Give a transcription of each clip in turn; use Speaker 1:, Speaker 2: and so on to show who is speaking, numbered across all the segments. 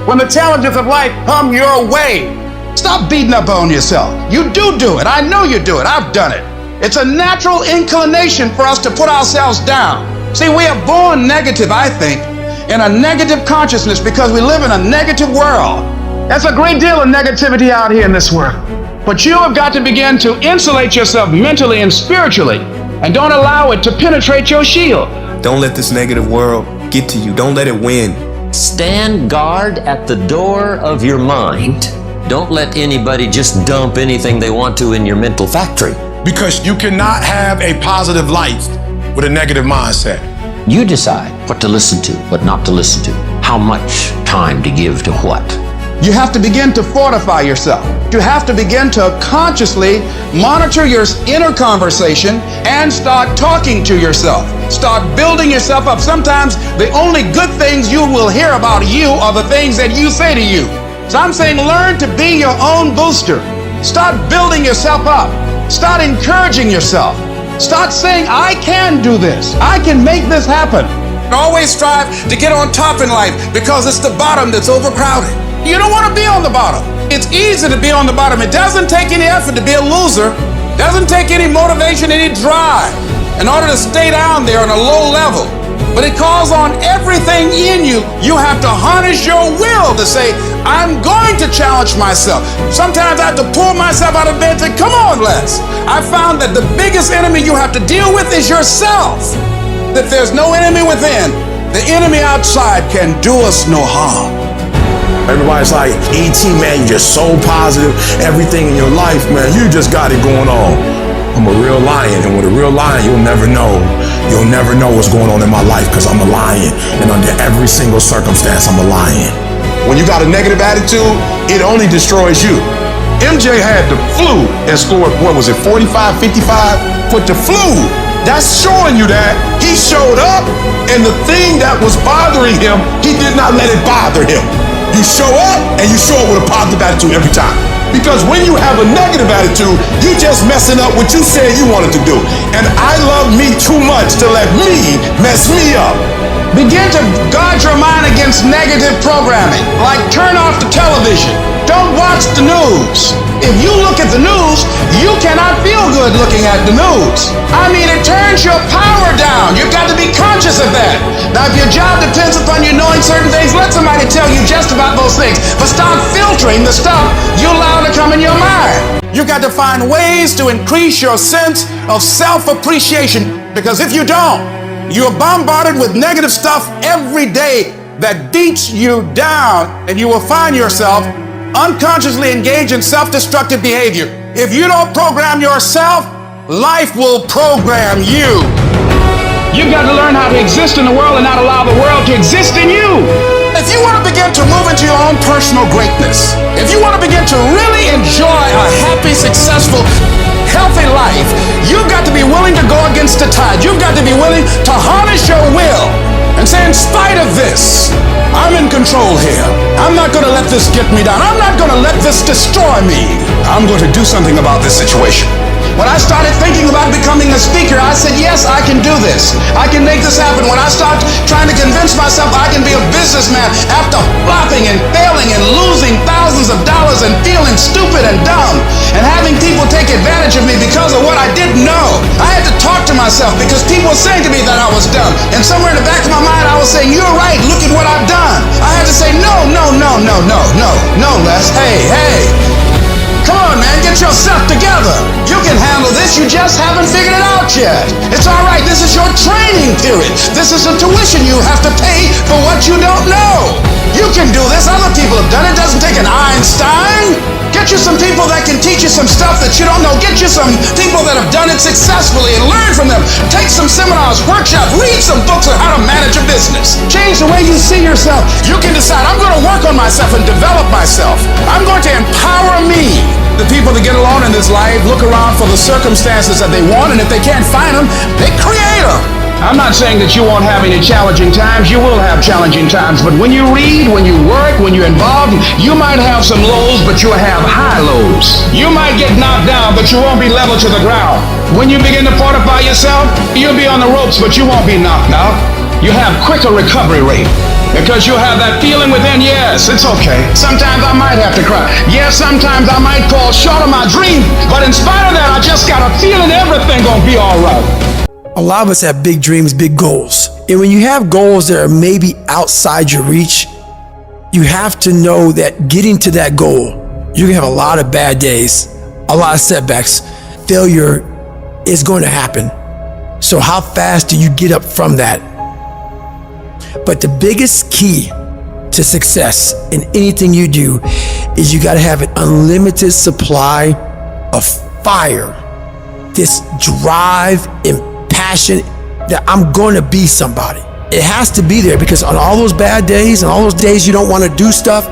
Speaker 1: when the challenges of life come your way. Stop beating up on yourself. You do it. I know you do it. I've done it. It's a natural inclination for us to put ourselves down. See, we are born negative, I think, in a negative consciousness because we live in a negative world. There's a great deal of negativity out here in this world. But you have got to begin to insulate yourself mentally and spiritually, and don't allow it to penetrate your shield.
Speaker 2: Don't let this negative world get to you. Don't let it win.
Speaker 3: Stand guard at the door of your mind. Don't let anybody just dump anything they want to in your mental factory.
Speaker 4: Because you cannot have a positive life with a negative mindset.
Speaker 3: You decide what to listen to, what not to listen to, how much time to give to what.
Speaker 1: You have to begin to fortify yourself. You have to begin to consciously monitor your inner conversation and start talking to yourself. Start building yourself up. Sometimes the only good things you will hear about you are the things that you say to you. So I'm saying learn to be your own booster. Start building yourself up. Start encouraging yourself. Start saying, I can do this. I can make this happen. Always strive to get on top in life because it's the bottom that's overcrowded. You don't want to be on the bottom. It's easy to be on the bottom. It doesn't take any effort to be a loser. It doesn't take any motivation, any drive in order to stay down there on a low level. But it calls on everything in you. You have to harness your will to say, I'm going to challenge myself. Sometimes I have to pull myself out of bed and say, come on, Les. I found that the biggest enemy you have to deal with is yourself. If there's no enemy within, the enemy outside can do us no harm.
Speaker 4: Everybody's like, E.T., man, you're just so positive. Everything in your life, man, you just got it going on. I'm a real lion, and with a real lion, you'll never know. You'll never know what's going on in my life because I'm a lion. And under every single circumstance, I'm a lion. When you got a negative attitude, it only destroys you. MJ had the flu and scored, what was it, 45, 55? With the flu. That's showing you that he showed up, and the thing that was bothering him, he did not let it bother him. You show up, and you show up with a positive attitude every time. Because when you have a negative attitude, you're just messing up what you said you wanted to do. And I love me too much to let me mess me up.
Speaker 1: Begin to guard your mind against negative programming, like turn off the television. Don't watch the news. If you look at the news, you cannot feel good looking at the news. I mean, it turns your power down. You've got to be conscious of that. Now, if your job depends upon you knowing certain things, let somebody tell you just about those things. But start filtering the stuff you allow to come in your mind. You've got to find ways to increase your sense of self-appreciation, because if you don't, you're bombarded with negative stuff every day that beats you down, and you will find yourself unconsciously engaged in self-destructive behavior. If you don't program yourself, life will program you. You've got to learn how to exist in the world and not allow the world to exist in you. If you want to begin to move into your own personal greatness, if you want to begin to really enjoy a happy, successful, healthy life, you've got to be willing to go against the tide. You've got to be willing to harness your will and say, in spite of this, I'm in control here. I'm not going to let this get me down. I'm not going to let this destroy me. I'm going to do something about this situation. When I started thinking about becoming a speaker, I said, yes, I can do this. I can make this happen. When I started trying to convince myself I can be a businessman after flopping and failing and losing thousands of dollars and feeling stupid and dumb and having people take advantage of me because of what I didn't know, I had to talk to myself because people were saying to me that I was dumb. And somewhere in the back of my mind, I was saying, you're right, look at what I've done. I had to say, no, Les, hey. Come on, man, get yourself together. You can handle this, you just haven't figured it out yet. It's all right, this is your training period. This is a tuition you have to pay for what you don't know. You can do this, other people have done it. It doesn't take an Einstein. Get you some people that can teach you some stuff that you don't know. Get you some people that have done it successfully and learn from them. Take some seminars, workshops, read some books on how to manage a business. Change the way you see yourself. You can decide, I'm going to work on myself and develop myself. I'm going to empower me. The people that get along in this life look around for the circumstances that they want, and if they can't find them, they create them. I'm not saying that you won't have any challenging times. You will have challenging times. But when you read, when you work, when you're involved, you might have some lows, but you'll have high lows. You might get knocked down, but you won't be level to the ground. When you begin to fortify yourself, you'll be on the ropes, but you won't be knocked out. you have quicker recovery rate. Because you have that feeling within, yes, it's okay. Sometimes I might have to cry. Yes, sometimes I might fall short of my dream. But in spite of that, I just got a feeling everything gonna be all right.
Speaker 5: A lot of us have big dreams, big goals. And when you have goals that are maybe outside your reach, you have to know that getting to that goal, you're gonna have a lot of bad days, a lot of setbacks. Failure is going to happen. So how fast do you get up from that? But the biggest key to success in anything you do is you got to have an unlimited supply of fire, this drive and passion that I'm going to be somebody. It has to be there, because on all those bad days and all those days you don't want to do stuff,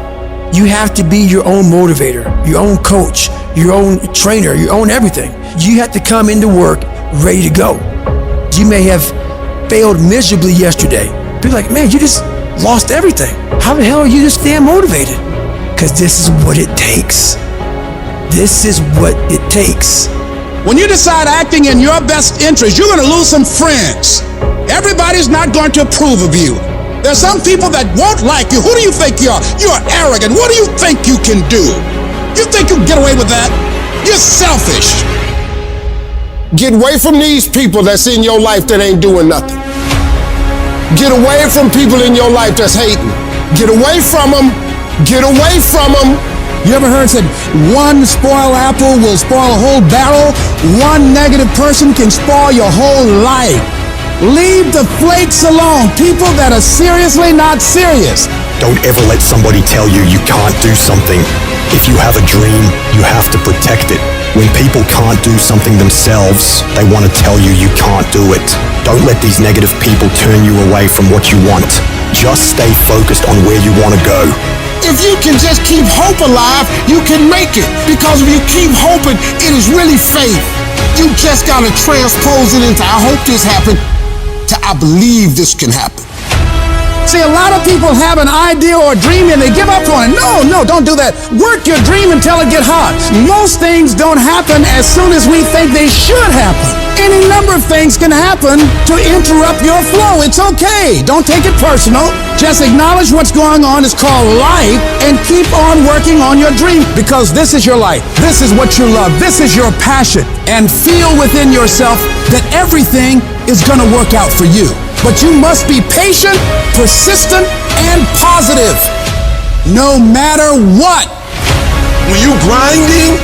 Speaker 5: you have to be your own motivator, your own coach, your own trainer, your own everything. You have to come into work ready to go. You may have failed miserably yesterday. People are like, man, you just lost everything. How the hell are you just staying motivated? Because this is what it takes. This is what it takes.
Speaker 1: When you decide acting in your best interest, you're going to lose some friends. Everybody's not going to approve of you. There's some people that won't like you. Who do you think you are? You're arrogant. What do you think you can do? You think you can get away with that? You're selfish.
Speaker 6: Get away from these people that's in your life that ain't doing nothing. Get away from people in your life that's hating. Get away from them. Get away from them.
Speaker 1: You ever heard said one spoiled apple will spoil a whole barrel? One negative person can spoil your whole life. Leave the flakes alone. People that are seriously not serious.
Speaker 7: Don't ever let somebody tell you you can't do something. If you have a dream, you have to protect it. When people can't do something themselves, they want to tell you you can't do it. Don't let these negative people turn you away from what you want. Just stay focused on where you want to go.
Speaker 6: If you can just keep hope alive, you can make it. Because if you keep hoping, it is really faith. You just got to transpose it into I hope this happened to I believe this can happen.
Speaker 1: See, a lot of people have an idea or a dream and they give up on it. No, don't do that. Work your dream until it gets hard. Most things don't happen as soon as we think they should happen. Any number of things can happen to interrupt your flow. It's okay. Don't take it personal. Just acknowledge what's going on. It's called life, and keep on working on your dream, because this is your life. This is what you love. This is your passion. And feel within yourself that everything is going to work out for you. But you must be patient, persistent, and positive, no matter what.
Speaker 4: When you grinding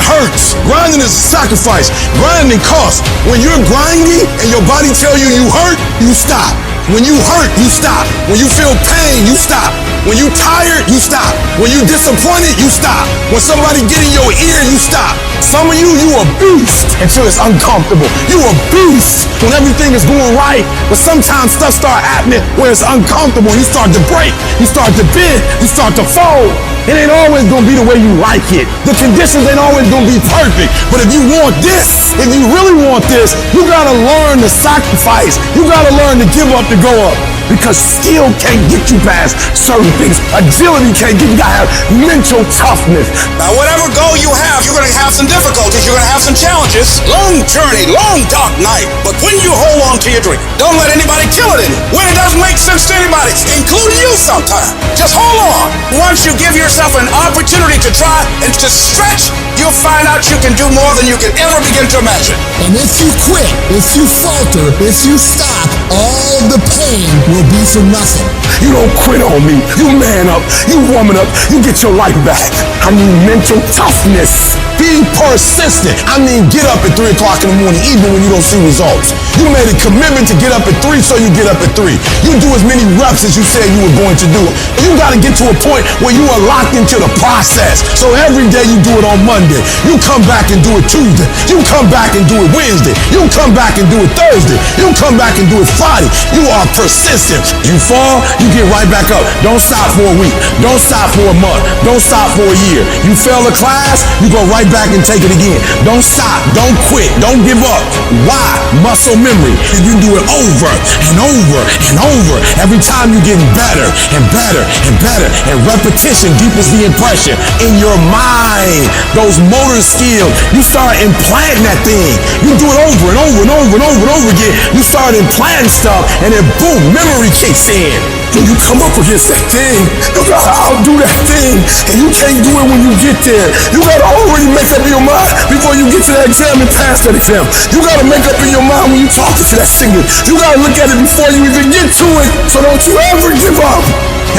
Speaker 4: hurts. Grinding is a sacrifice. Grinding costs. When you're grinding and your body tell you hurt, you stop. When you hurt, you stop. When you feel pain, you stop. When you tired, you stop. When you disappointed, you stop. When somebody get in your ear, you stop. Some of you a beast until it's uncomfortable. You a beast when everything is going right, but sometimes stuff start happening where it's uncomfortable. You start to break, you start to bend, you start to fold. It ain't always gonna be the way you like it. The conditions ain't always gonna be perfect. But if you want this, if you really want this, you gotta learn to sacrifice. You gotta learn to give up to go up. Because skill can't get you past certain things. Agility can't get you. You gotta have mental toughness.
Speaker 1: Now, whatever goal you have, you're going to have some difficulties. You're going to have some challenges. Long journey, long dark night. But when you hold on to your dream, don't let anybody kill it in you. When it doesn't make sense to anybody, including you sometimes, just hold on. Once you give yourself an opportunity to try and to stretch, you'll find out you can do more than you can ever begin to imagine.
Speaker 6: And if you quit, if you falter, if you stop, all the pain will be for nothing.
Speaker 4: You don't quit on me. You man up. You woman up. You get your life back. I need mental toughness. Be persistent. I mean, get up at 3 o'clock in the morning, even when you don't see results. You made a commitment to get up at 3, so you get up at 3. You do as many reps as you said you were going to do. You got to get to a point where you are locked into the process. So every day you do it on Monday. You come back and do it Tuesday. You come back and do it Wednesday. You come back and do it Thursday. You come back and do it Friday. You are persistent. You fall, you get right back up. Don't stop for a week. Don't stop for a month. Don't stop for a year. You fail a class, you go right back and take it again. Don't stop. Don't quit. Don't give up. Why? Muscle memory. If you do it over and over and over, every time you're getting better and better and better, and repetition deepens the impression in your mind. Those motor skills, you start implanting that thing. You do it over and over and over and over and over again. You start implanting stuff, and then boom, memory kicks in. When you come up against that thing, you gotta outdo that thing, and you can't do it when you get there. You gotta already make up your mind before you get to that exam and pass that exam. You gotta make up in your mind when you talk to that singer. You gotta look at it before you even get to it, so don't you ever give up.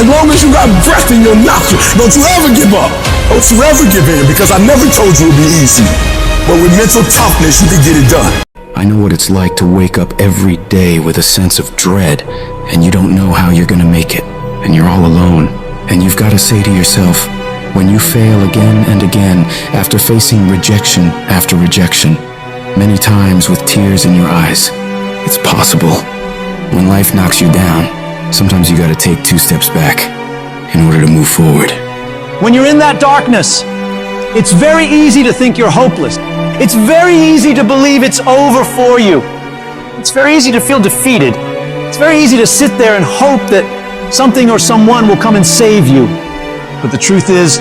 Speaker 4: As long as you got breath in your nostrils, don't you ever give up. Don't you ever give in, because I never told you it'd be easy. But with mental toughness, you can get it done.
Speaker 8: I know what it's like to wake up every day with a sense of dread, and you don't know how you're gonna make it, and you're all alone. And you've got to say to yourself, when you fail again and again, after facing rejection after rejection, many times with tears in your eyes, it's possible. When life knocks you down, sometimes you gotta take 2 steps back in order to move forward.
Speaker 9: When you're in that darkness, it's very easy to think you're hopeless. It's very easy to believe it's over for you. It's very easy to feel defeated. It's very easy to sit there and hope that something or someone will come and save you. But the truth is,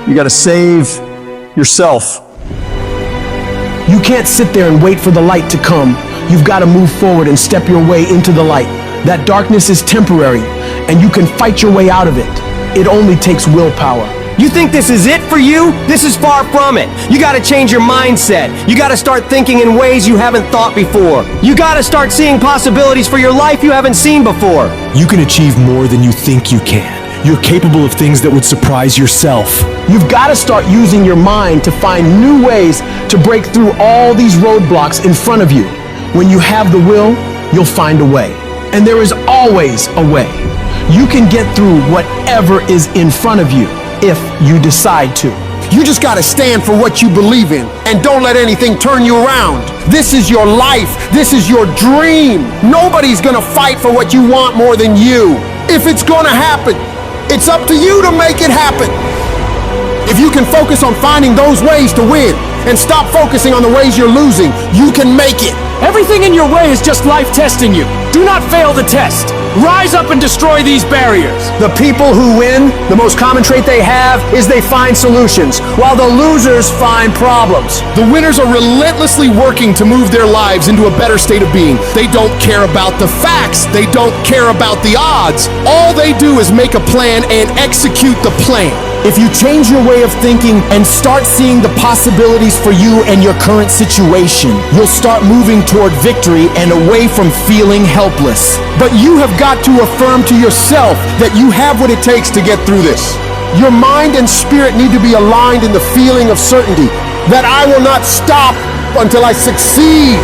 Speaker 9: you gotta save yourself. You can't sit there and wait for the light to come. You've got to move forward and step your way into the light. That darkness is temporary, and you can fight your way out of it. It only takes willpower.
Speaker 10: You think this is it for you? This is far from it. You gotta change your mindset. You gotta start thinking in ways you haven't thought before. You gotta start seeing possibilities for your life you haven't seen before.
Speaker 11: You can achieve more than you think you can. You're capable of things that would surprise yourself.
Speaker 5: You've got to start using your mind to find new ways to break through all these roadblocks in front of you. When you have the will, you'll find a way. And there is always a way. You can get through whatever is in front of you if you decide to.
Speaker 6: You just gotta stand for what you believe in, and don't let anything turn you around. This is your life. This is your dream. Nobody's gonna fight for what you want more than you. If it's gonna happen, it's up to you to make it happen. If you can focus on finding those ways to win and stop focusing on the ways you're losing, you can make it.
Speaker 9: Everything in your way is just life testing you. Do not fail the test. Rise up and destroy these barriers.
Speaker 5: The people who win, the most common trait they have is they find solutions, while the losers find problems.
Speaker 6: The winners are relentlessly working to move their lives into a better state of being. They don't care about the facts. They don't care about the odds. All they do is make a plan and execute the plan.
Speaker 5: If you change your way of thinking and start seeing the possibilities for you and your current situation, you'll start moving toward victory and away from feeling helpless.
Speaker 6: But you have got to affirm to yourself that you have what it takes to get through this. Your mind and spirit need to be aligned in the feeling of certainty that I will not stop until I succeed.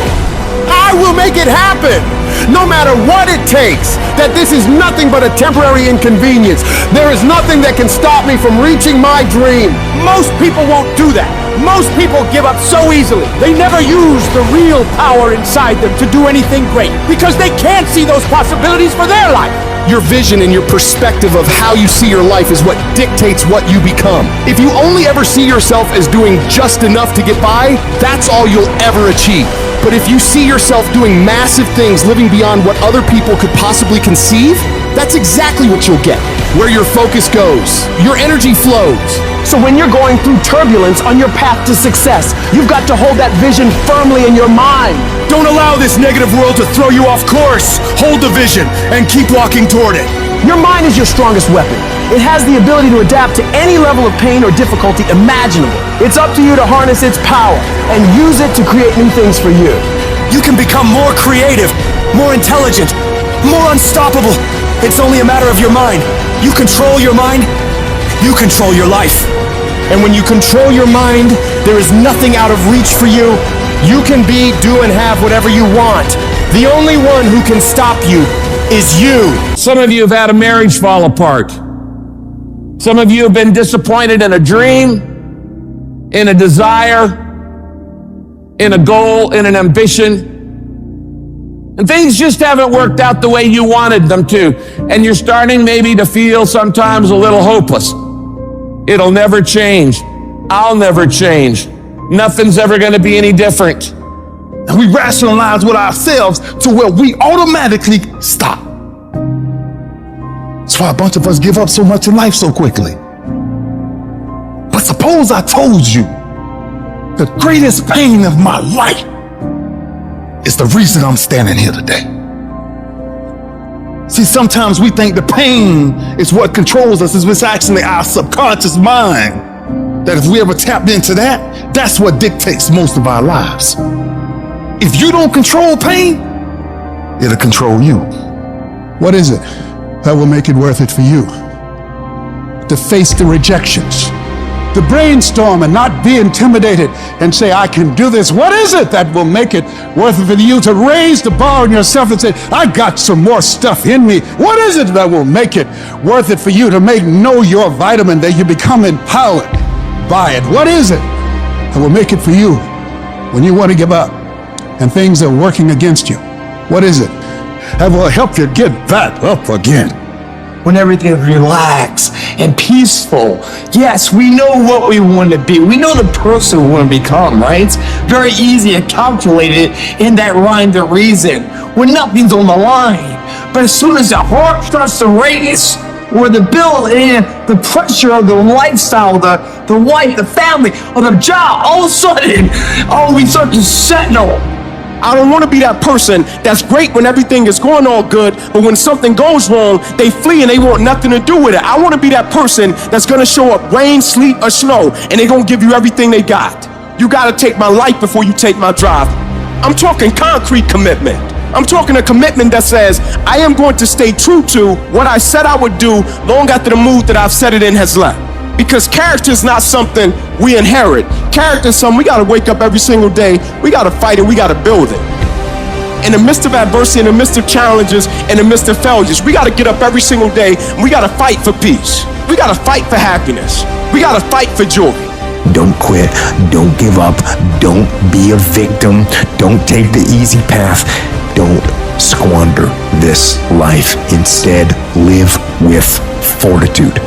Speaker 6: I will make it happen, no matter what it takes, that this is nothing but a temporary inconvenience. There is nothing that can stop me from reaching my dream.
Speaker 9: Most people won't do that. Most people give up so easily. They never use the real power inside them to do anything great because they can't see those possibilities for their life.
Speaker 6: Your vision and your perspective of how you see your life is what dictates what you become. If you only ever see yourself as doing just enough to get by, that's all you'll ever achieve. But if you see yourself doing massive things, living beyond what other people could possibly conceive, that's exactly what you'll get. Where your focus goes, your energy flows.
Speaker 5: So when you're going through turbulence on your path to success, you've got to hold that vision firmly in your mind.
Speaker 11: Don't allow this negative world to throw you off course. Hold the vision and keep walking toward it.
Speaker 5: Your mind is your strongest weapon. It has the ability to adapt to any level of pain or difficulty imaginable. It's up to you to harness its power and use it to create new things for you.
Speaker 11: You can become more creative, more intelligent, more unstoppable. It's only a matter of your mind. You control your mind, you control your life.
Speaker 6: And when you control your mind, there is nothing out of reach for you. You can be, do, and have whatever you want. The only one who can stop you is you.
Speaker 12: Some of you have had a marriage fall apart. Some of you have been disappointed in a dream, in a desire, in a goal, in an ambition. And things just haven't worked out the way you wanted them to. And you're starting maybe to feel sometimes a little hopeless. It'll never change. I'll never change. Nothing's ever going to be any different.
Speaker 13: And we rationalize with ourselves to where we automatically stop. That's why a bunch of us give up so much in life so quickly. But suppose I told you the greatest pain of my life is the reason I'm standing here today. See, sometimes we think the pain is what controls us. It's actually our subconscious mind. That if we ever tapped into that, that's what dictates most of our lives. If you don't control pain, it'll control you. What is it that will make it worth it for you? To face the rejections, to brainstorm and not be intimidated and say, I can do this. What is it that will make it worth it for you to raise the bar on yourself and say, I got some more stuff in me? What is it that will make it worth it for you to know your vitamin, that you become empowered by it? What is it that will make it for you when you want to give up and things are working against you? What is it that will help you get back up again?
Speaker 5: When everything is relaxed and peaceful. Yes, we know what we want to be. We know the person we want to become, right? It's very easy to calculate it in that rhyme to reason when nothing's on the line. But as soon as the heart starts to race, or the bill and the pressure of the lifestyle, the wife, the family, or the job, all of a sudden, we start to settle.
Speaker 10: I don't want to be that person that's great when everything is going all good, but when something goes wrong, they flee and they want nothing to do with it. I want to be that person that's going to show up rain, sleet, or snow, and they're going to give you everything they got. You got to take my life before you take my drive. I'm talking concrete commitment. I'm talking a commitment that says, I am going to stay true to what I said I would do long after the mood that I've set it in has left. Because character is not something we inherit. Character is something we gotta wake up every single day, we gotta fight it, we gotta build it. In the midst of adversity, in the midst of challenges, in the midst of failures, we gotta get up every single day and we gotta fight for peace. We gotta fight for happiness. We gotta fight for joy.
Speaker 7: Don't quit, don't give up, don't be a victim, don't take the easy path, don't squander this life. Instead, live with fortitude.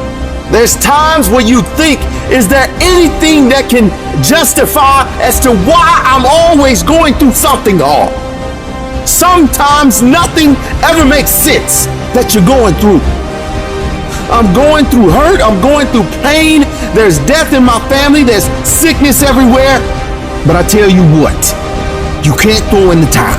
Speaker 10: There's times when you think, is there anything that can justify as to why I'm always going through something hard? Sometimes nothing ever makes sense that you're going through. I'm going through hurt, I'm going through pain, there's death in my family, there's sickness everywhere. But I tell you what, you can't throw in the towel.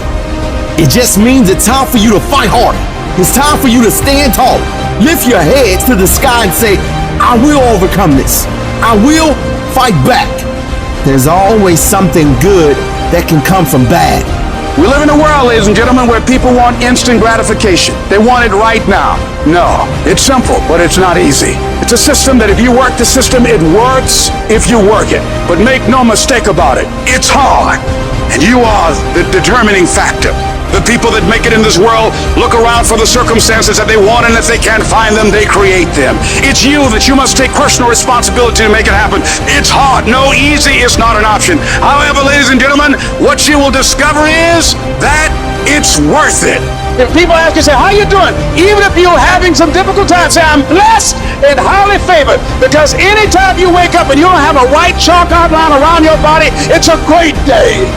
Speaker 10: It just means it's time for you to fight harder. It's time for you to stand tall. Lift your heads to the sky and say, I will overcome this. I will fight back. There's always something good that can come from bad.
Speaker 1: We live in a world, ladies and gentlemen, where people want instant gratification. They want it right now. No, it's simple, but it's not easy. It's a system that if you work the system, it works if you work it. But make no mistake about it, it's hard. And you are the determining factor. The people that make it in this world look around for the circumstances that they want, and if they can't find them, they create them. It's you that you must take personal responsibility to make it happen. It's hard. No, easy is not an option. However, ladies and gentlemen, what you will discover is that it's worth it. If people ask you, say, how you doing? Even if you're having some difficult times, say, I'm blessed and highly favored. Because anytime you wake up and you don't have a white chalk outline around your body, it's a great day.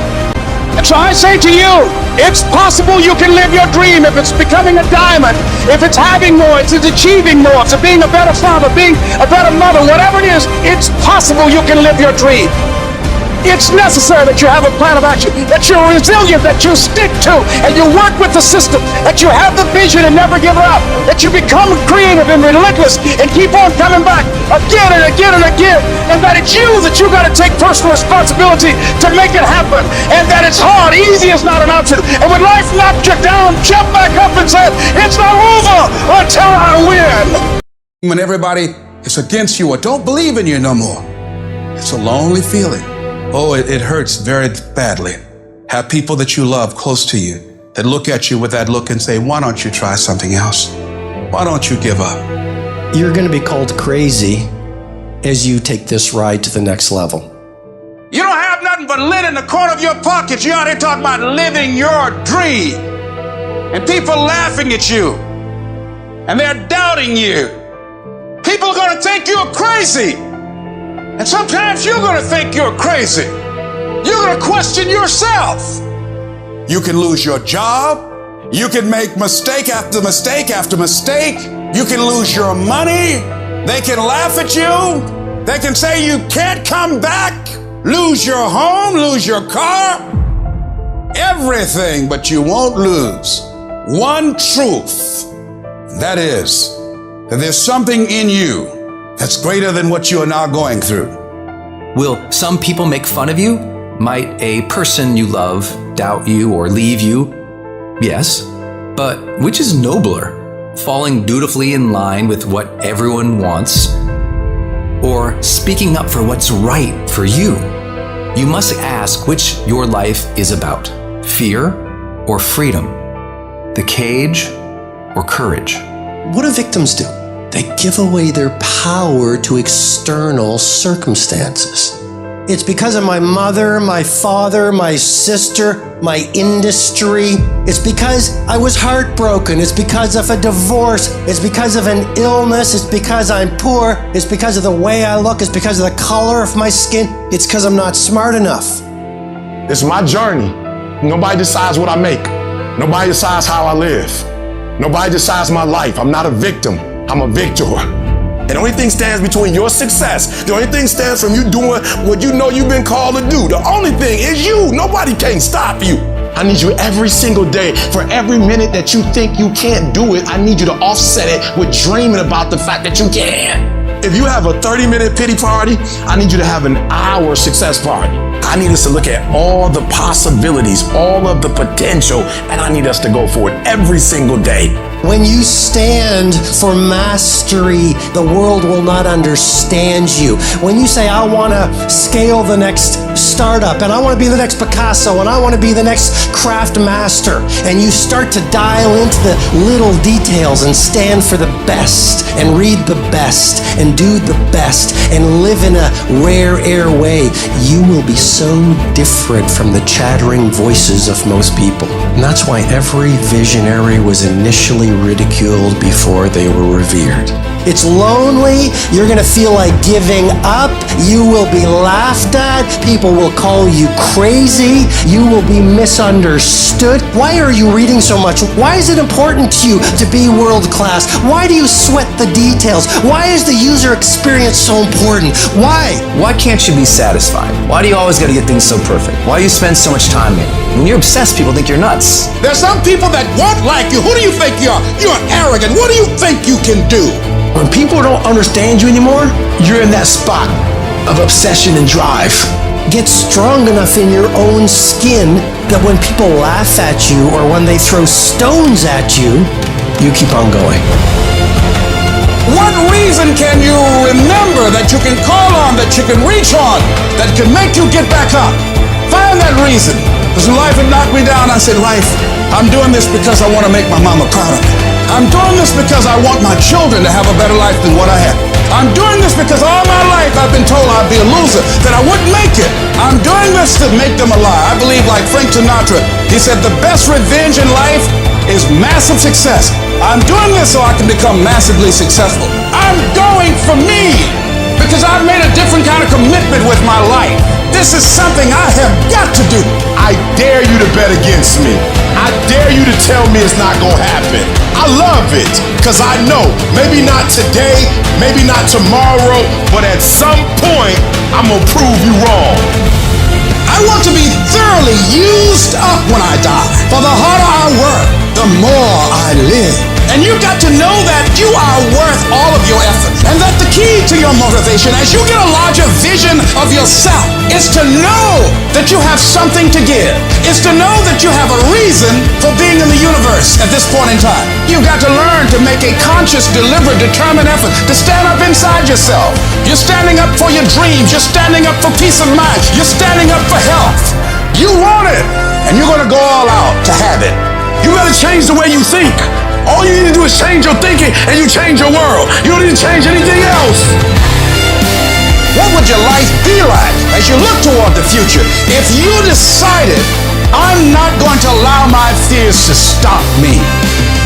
Speaker 1: And so I say to you, it's possible you can live your dream. If it's becoming a diamond, if it's having more, if it's achieving more, if it's being a better father, being a better mother, whatever it is, it's possible you can live your dream. It's necessary that you have a plan of action, that you're resilient, that you stick to, and you work with the system, that you have the vision and never give up, that you become creative and relentless and keep on coming back again and again and again, and that it's you that you got to take personal responsibility to make it happen, and that it's hard. Easy is not an option. And when life knocks you down, jump back up and say, it's not over until I win. When everybody is against you or don't believe in you no more, it's a lonely feeling. Oh, it hurts very badly. Have people that you love close to you that look at you with that look and say, why don't you try something else? Why don't you give up?
Speaker 14: You're going to be called crazy as you take this ride to the next level.
Speaker 1: You don't have nothing but lint in the corner of your pocket. You're out here talking about living your dream. And people laughing at you. And they're doubting you. People are going to think you're crazy. And sometimes you're going to think you're crazy. You're going to question yourself. You can lose your job. You can make mistake after mistake after mistake. You can lose your money. They can laugh at you. They can say you can't come back. Lose your home, lose your car. Everything, but you won't lose one truth. That is, that there's something in you that's greater than what you are now going through.
Speaker 15: Will some people make fun of you? Might a person you love doubt you or leave you? Yes. But which is nobler? Falling dutifully in line with what everyone wants? Or speaking up for what's right for you? You must ask which your life is about. Fear or freedom? The cage or courage?
Speaker 14: What do victims do? They give away their power to external circumstances. It's because of my mother, my father, my sister, my industry. It's because I was heartbroken. It's because of a divorce. It's because of an illness. It's because I'm poor. It's because of the way I look. It's because of the color of my skin. It's because I'm not smart enough.
Speaker 4: It's my journey. Nobody decides what I make. Nobody decides how I live. Nobody decides my life. I'm not a victim. I'm a victor. And the only thing stands between your success, the only thing stands from you doing what you know you've been called to do. The only thing is you. Nobody can stop you. I need you every single day. For every minute that you think you can't do it, I need you to offset it with dreaming about the fact that you can. If you have a 30-minute pity party, I need you to have an hour success party. I need us to look at all the possibilities, all of the potential, and I need us to go for it every single day.
Speaker 14: When you stand for mastery, the world will not understand you. When you say, I want to scale the next startup, and I want to be the next Picasso, and I want to be the next craft master, and you start to dial into the little details and stand for the best, and read the best, and do the best, and live in a rare air way, you will be so different from the chattering voices of most people. And that's why every visionary was initially ridiculed before they were revered. It's lonely. You're going to feel like giving up. You will be laughed at. People will call you crazy. You will be misunderstood. Why are you reading so much? Why is it important to you to be world class? Why do you sweat the details? Why is the user experience so important? Why?
Speaker 15: Why can't you be satisfied? Why do you always got to get things so perfect? Why do you spend so much time in it? When you're obsessed, people think you're nuts.
Speaker 1: There's some people that won't like you. Who do you think you are? You're arrogant. What do you think you can do?
Speaker 5: When people don't understand you anymore, you're in that spot of obsession and drive.
Speaker 14: Get strong enough in your own skin that when people laugh at you or when they throw stones at you, you keep on going.
Speaker 1: What reason can you remember that you can call on, that you can reach on, that can make you get back up? Find that reason. Because when life had knocked me down, I said, life, I'm doing this because I want to make my mama proud of me. I'm doing this because I want my children to have a better life than what I had. I'm doing this because all my life I've been told I'd be a loser, that I wouldn't make it. I'm doing this to make them a lie. I believe like Frank Sinatra, he said the best revenge in life is massive success. I'm doing this so I can become massively successful. I'm going for me because I've made a different kind of commitment with my life. This is something I have got to do.
Speaker 4: I dare you to bet against me. I dare you to tell me it's not gonna happen. I love it, because I know, maybe not today, maybe not tomorrow, but at some point, I'm gonna prove you wrong.
Speaker 1: I want to be thoroughly used up when I die. For the harder I work, the more I live. And you've got to know that you are worth all of your effort. And that the key to your motivation, as you get a larger vision of yourself, is to know that you have something to give. It's to know that you have a reason for being in the universe at this point in time. You've got to learn to make a conscious, deliberate, determined effort to stand up inside yourself. You're standing up for your dreams. You're standing up for peace of mind. You're standing up for health. You want it, and you're going to go all out to have it.
Speaker 4: You gotta change the way you think. All you need to do is change your thinking and you change your world. You don't need to change anything else.
Speaker 1: What would your life be like as you look toward the future if you decided, I'm not going to allow my fears to stop me?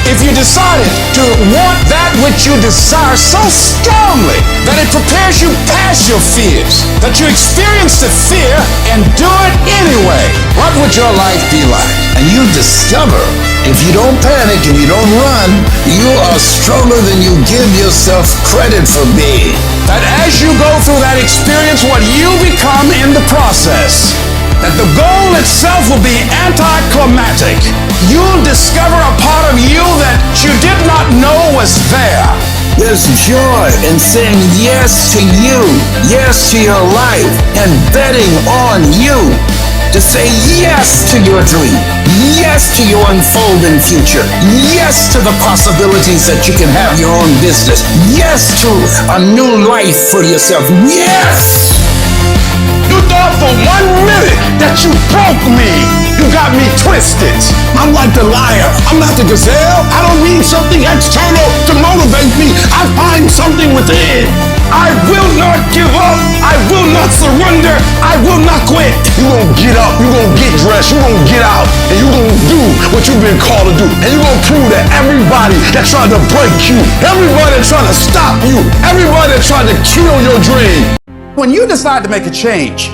Speaker 1: If you decided to want that which you desire so strongly that it prepares you past your fears, that you experience the fear and do it anyway, what would your life be like?
Speaker 16: And you discover, if you don't panic and you don't run, you are stronger than you give yourself credit for being.
Speaker 1: That as you go through that experience, what you become in the process that the goal itself will be anticlimactic. You'll discover a part of you that you did not know was there.
Speaker 16: There's joy in saying yes to you, yes to your life, and betting on you. To say yes to your dream, yes to your unfolding future, yes to the possibilities that you can have your own business, yes to a new life for yourself, yes!
Speaker 1: You thought for 1 minute that you broke me. You got me twisted.
Speaker 4: I'm like the liar. I'm not the gazelle. I don't need something external to motivate me. I find something within.
Speaker 1: I will not give up. I will not surrender. I will not quit.
Speaker 4: You're going to get up. You're going to get dressed. You're going to get out. And you're going to do what you've been called to do. And you're going to prove that everybody that tried to break you, everybody that tried to stop you, everybody that tried to kill your dream.
Speaker 1: When you decide to make a change,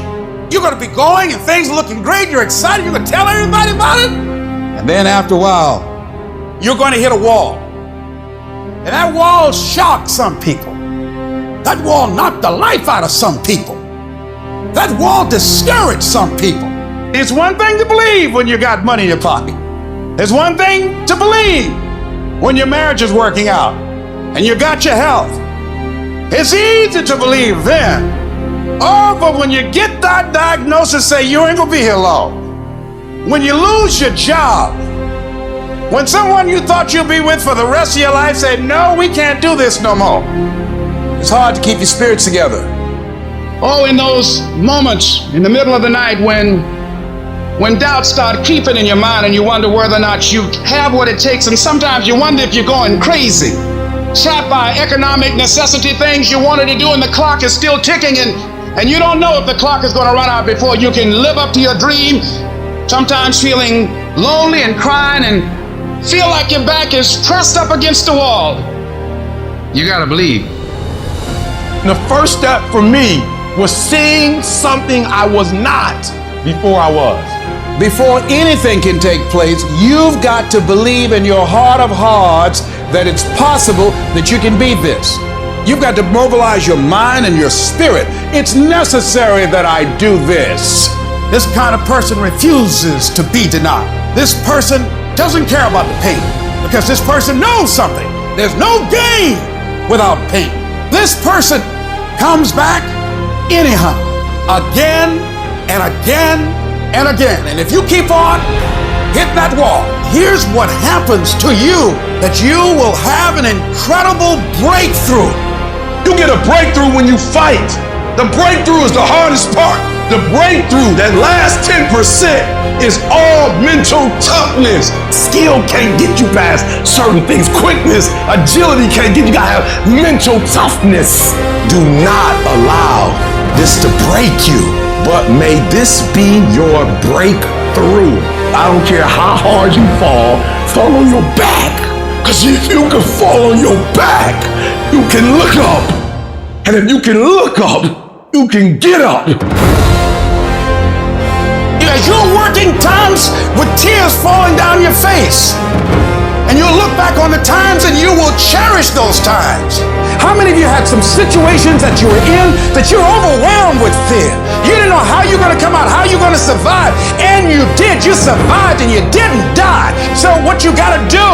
Speaker 1: you're going to be going and things are looking great. You're excited. You're going to tell everybody about it. And then after a while, you're going to hit a wall. And that wall shocked some people. That wall knocked the life out of some people. That wall discouraged some people. It's one thing to believe when you got money in your pocket. It's one thing to believe when your marriage is working out and you got your health. It's easy to believe then. Oh, but when you get that diagnosis, say you ain't gonna be here long. When you lose your job, when someone you thought you'd be with for the rest of your life say, no, we can't do this no more. It's hard to keep your spirits together. Oh, in those moments in the middle of the night when doubts start creeping in your mind and you wonder whether or not you have what it takes, and sometimes you wonder if you're going crazy, trapped by economic necessity, things you wanted to do and the clock is still ticking, and you don't know if the clock is going to run out before you can live up to your dream, sometimes feeling lonely and crying and feel like your back is pressed up against the wall. You got to believe.
Speaker 4: The first step for me was seeing something I was not before I was.
Speaker 1: Before anything can take place, you've got to believe in your heart of hearts that it's possible that you can be this. You've got to mobilize your mind and your spirit. It's necessary that I do this. This kind of person refuses to be denied. This person doesn't care about the pain because this person knows something. There's no gain without pain. This person comes back anyhow, again and again and again. And if you keep on, hit that wall. Here's what happens to you, that you will have an incredible breakthrough.
Speaker 4: You get a breakthrough when you fight. The breakthrough is the hardest part. The breakthrough, that last 10%, is all mental toughness. Skill can't get you past certain things. Quickness, agility can't get you. You gotta have mental toughness. Do not allow this to break you, but may this be your breakthrough. I don't care how hard you fall on your back. Because if you can fall on your back, you can look up. And if you can look up, you can get up.
Speaker 1: As you're working times with tears falling down your face, and you'll look back on the times and you will cherish those times. How many of you had some situations that you were in that you're overwhelmed with fear? You didn't know how you're going to come out, how you're going to survive, and you did. You survived and you didn't die. So what you got to do,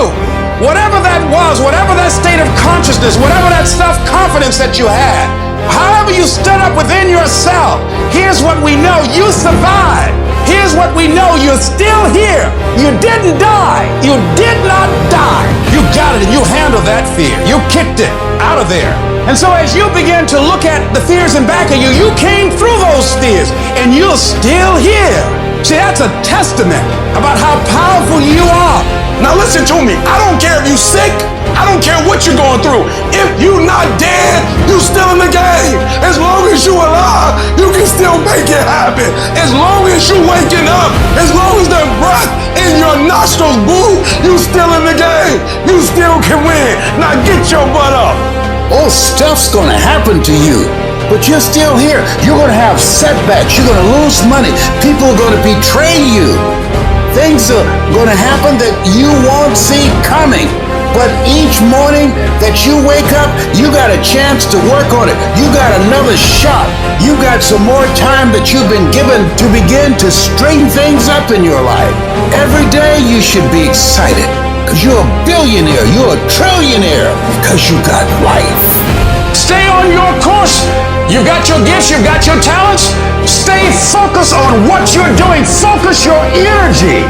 Speaker 1: whatever that was, whatever that state of consciousness, whatever that self-confidence that you had, however you stood up within yourself, here's what we know: you survived. Here's what we know: you're still here. You didn't die. You did not die. You got it and you handled that fear. You kicked it out of there. And so as you begin to look at the fears in back of you, you came through those fears and you're still here. See, that's a testament about how powerful you are.
Speaker 4: Now listen to me. I don't care if you're sick. I don't care what you're going through. If you're not dead, you're still in the game. As long as you're alive, you can still make it happen. As long as you're waking up, as long as the breath in your nostrils move, you still in the game. You still can win. Now get your butt up.
Speaker 16: Oh, stuff's gonna happen to you, but you're still here. You're gonna have setbacks. You're gonna lose money. People are gonna betray you. Things are gonna happen that you won't see coming. But each morning that you wake up, you got a chance to work on it. You got another shot. You got some more time that you've been given to begin to straighten things up in your life. Every day you should be excited because you're a billionaire, you're a trillionaire because you got life.
Speaker 1: Stay on your course. You've got your gifts, you've got your talents. Stay focused on what you're doing. Focus your energy.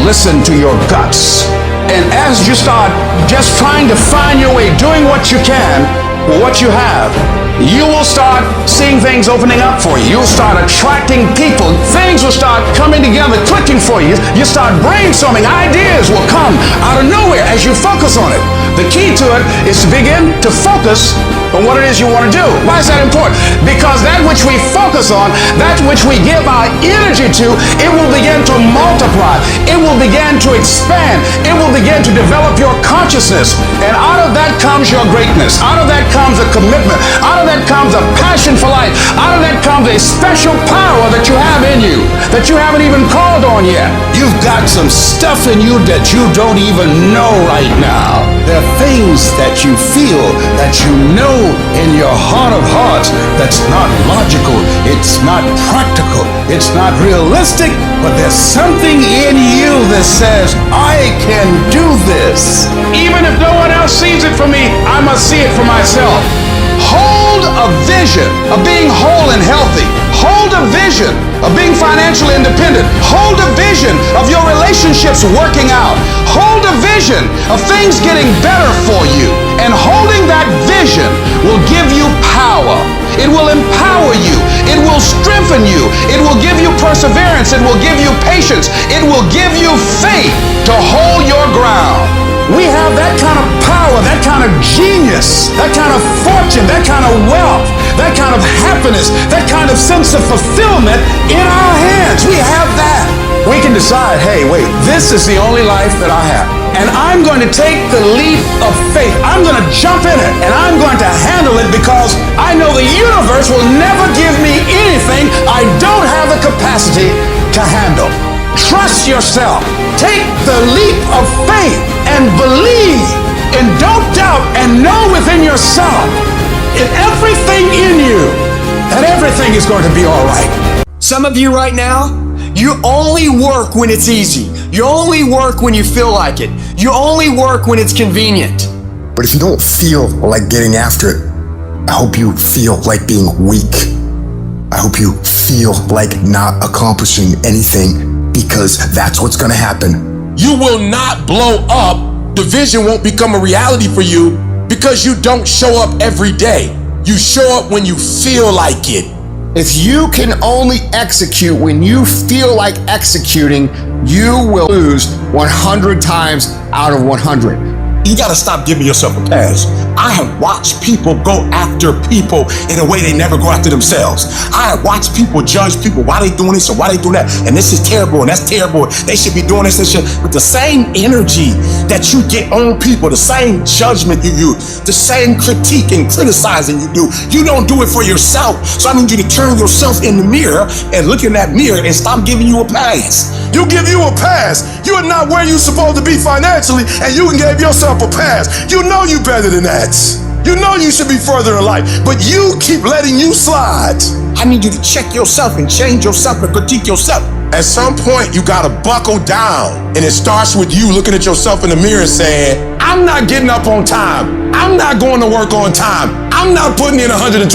Speaker 1: Listen to your guts. And as you start just trying to find your way, doing what you can with what you have, you will start seeing things opening up for you. You'll start attracting people. Things will start coming together, clicking for you. You start brainstorming. Ideas will come out of nowhere as you focus on it. The key to it is to begin to focus on what it is you want to do. Why is that important? Because that which we focus on, that which we give our energy to, it will begin to multiply. It will begin to expand. It will begin to develop your consciousness. And out of that comes your greatness. Out of that comes a commitment. Out of that comes a passion for life. Out of that comes a special power that you have in you that you haven't even called on yet.
Speaker 16: You've got some stuff in you that you don't even know right now. There are things that you feel, that you know in your heart of hearts that's not logical, it's not practical, it's not realistic, but there's something in you that says, I can do this.
Speaker 1: Even if no one else sees it for me, I must see it for myself. Hold a vision of being whole and healthy. Hold a vision of being financially independent. Hold a vision of your relationships working out. Hold a vision of things getting better for you. And holding that vision will give you power. It will empower you. It will strengthen you. It will give you perseverance. It will give you patience. It will give you faith to hold your ground. We have that kind of power, that kind of genius, that kind of fortune, that kind of wealth, that kind of happiness, that kind of sense of fulfillment in our hands. We have that. We can decide, hey, wait, this is the only life that I have. And I'm going to take the leap of faith. I'm going to jump in it and I'm going to handle it because I know the universe will never give me anything I don't have the capacity to handle. Trust yourself. Take the leap of faith and believe, and don't doubt, and know within yourself, in everything in you, that everything is going to be all right.
Speaker 11: Some of you right now, you only work when it's easy. You only work when you feel like it. You only work when it's convenient.
Speaker 4: But if you don't feel like getting after it, I hope you feel like being weak. I hope you feel like not accomplishing anything, because that's what's gonna happen.
Speaker 10: You will not blow up. The vision won't become a reality for you because you don't show up every day. You show up when you feel like it.
Speaker 17: If you can only execute when you feel like executing, you will lose 100 times out of 100.
Speaker 4: You gotta stop giving yourself a pass. I have watched people go after people in a way they never go after themselves. I have watched people judge people. Why they doing this or why they doing that? And this is terrible and that's terrible. They should be doing this and shit. With the same energy that you get on people, the same judgment you use, the same critique and criticizing you do, you don't do it for yourself. So I need you to turn yourself in the mirror and look in that mirror and stop giving you a pass.
Speaker 13: You give you a pass. You are not where you're supposed to be financially, and you can give yourself a pass. You know you better than that. You know you should be further in life, but you keep letting you slide.
Speaker 4: I need you to check yourself and change yourself and critique yourself.
Speaker 13: At some point, you gotta buckle down, and it starts with you looking at yourself in the mirror and saying, I'm not getting up on time. I'm not going to work on time. I'm not putting in 120%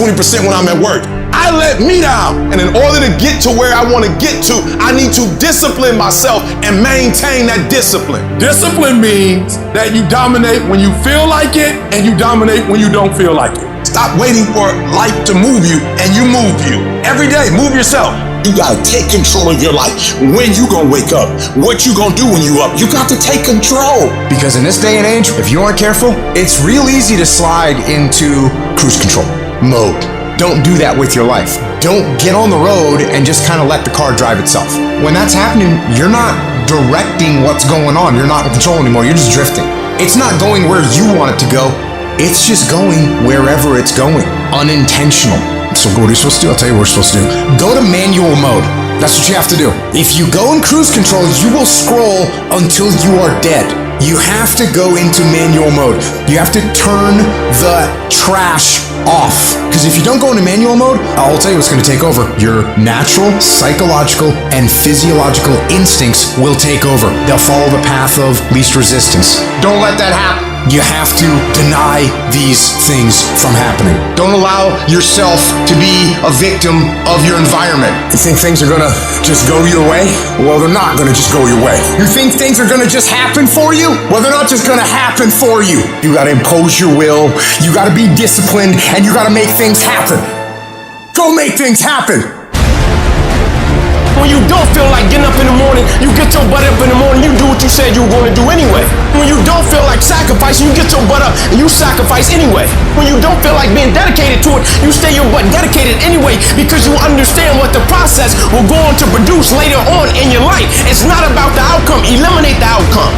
Speaker 13: when I'm at work. I let me down. And in order to get to where I want to get to, I need to discipline myself and maintain that discipline. Discipline means that you dominate when you feel like it and you dominate when you don't feel like it.
Speaker 4: Stop waiting for life to move you and you move you.
Speaker 13: Every day, move yourself.
Speaker 4: You gotta take control of your life. When you gonna wake up? What you gonna do when you up? You got to take control.
Speaker 17: Because in this day and age, if you aren't careful, it's real easy to slide into cruise control mode. Don't do that with your life. Don't get on the road and just kind of let the car drive itself. When that's happening, you're not directing what's going on. You're not in control anymore. You're just drifting. It's not going where you want it to go. It's just going wherever it's going. Unintentional. So what are you supposed to do? I'll tell you what we're supposed to do. Go to manual mode. That's what you have to do. If you go in cruise control, you will scroll until you are dead. You have to go into manual mode. You have to turn the trash off. Because if you don't go into manual mode, I'll tell you what's going to take over. Your natural, psychological, and physiological instincts will take over. They'll follow the path of least resistance. Don't let that happen. You have to deny these things from happening. Don't allow yourself to be a victim of your environment.
Speaker 4: You think things are gonna just go your way? Well, they're not gonna just go your way.
Speaker 17: You think things are gonna just happen for you? Well, they're not just gonna happen for you.
Speaker 4: You gotta impose your will, you gotta be disciplined, and you gotta make things happen. Go make things happen!
Speaker 10: When you don't feel like getting up in the morning, you get your butt up in the morning, you do what you said you were going to do anyway. When you don't feel like sacrificing, you get your butt up and you sacrifice anyway. When you don't feel like being dedicated to it, you stay your butt dedicated anyway because you understand what the process will go on to produce later on in your life. It's not about the outcome. Eliminate the outcome.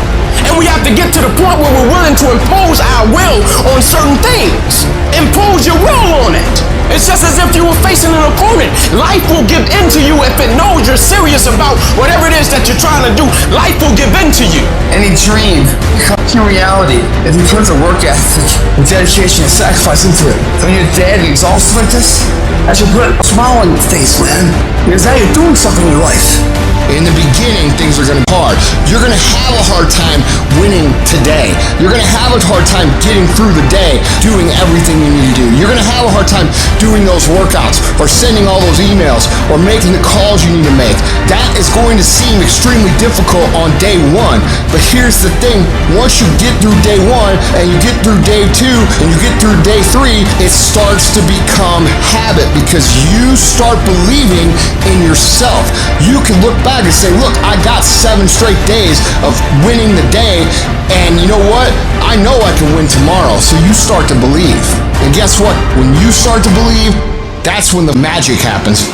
Speaker 10: And we have to get to the point where we're willing to impose our will on certain things. Impose your will on it. It's just as if you were facing an opponent. Life will give in to you if it knows you're serious about whatever it is that you're trying to do. Life will give in to you.
Speaker 16: Any dream becomes a reality if you put the work ethic and dedication and sacrifice into it. When you're dead and exhausted like this, that should put a smile on your face, man. Because now you're doing something in your life.
Speaker 17: In the beginning, things are going to be hard. You're going to have a hard time winning today. You're going to have a hard time getting through the day, doing everything you need to do. You're going to have a hard time doing those workouts or sending all those emails or making the calls you need to make. That is going to seem extremely difficult on day one. But here's the thing. Once you get through day one and you get through day two and you get through day three, it starts to become habit because you start believing in yourself. You can look back and say, look, I got 7 straight days of winning the day, and you know what? I know I can win tomorrow. So you start to believe. And guess what? When you start to believe, that's when the magic happens.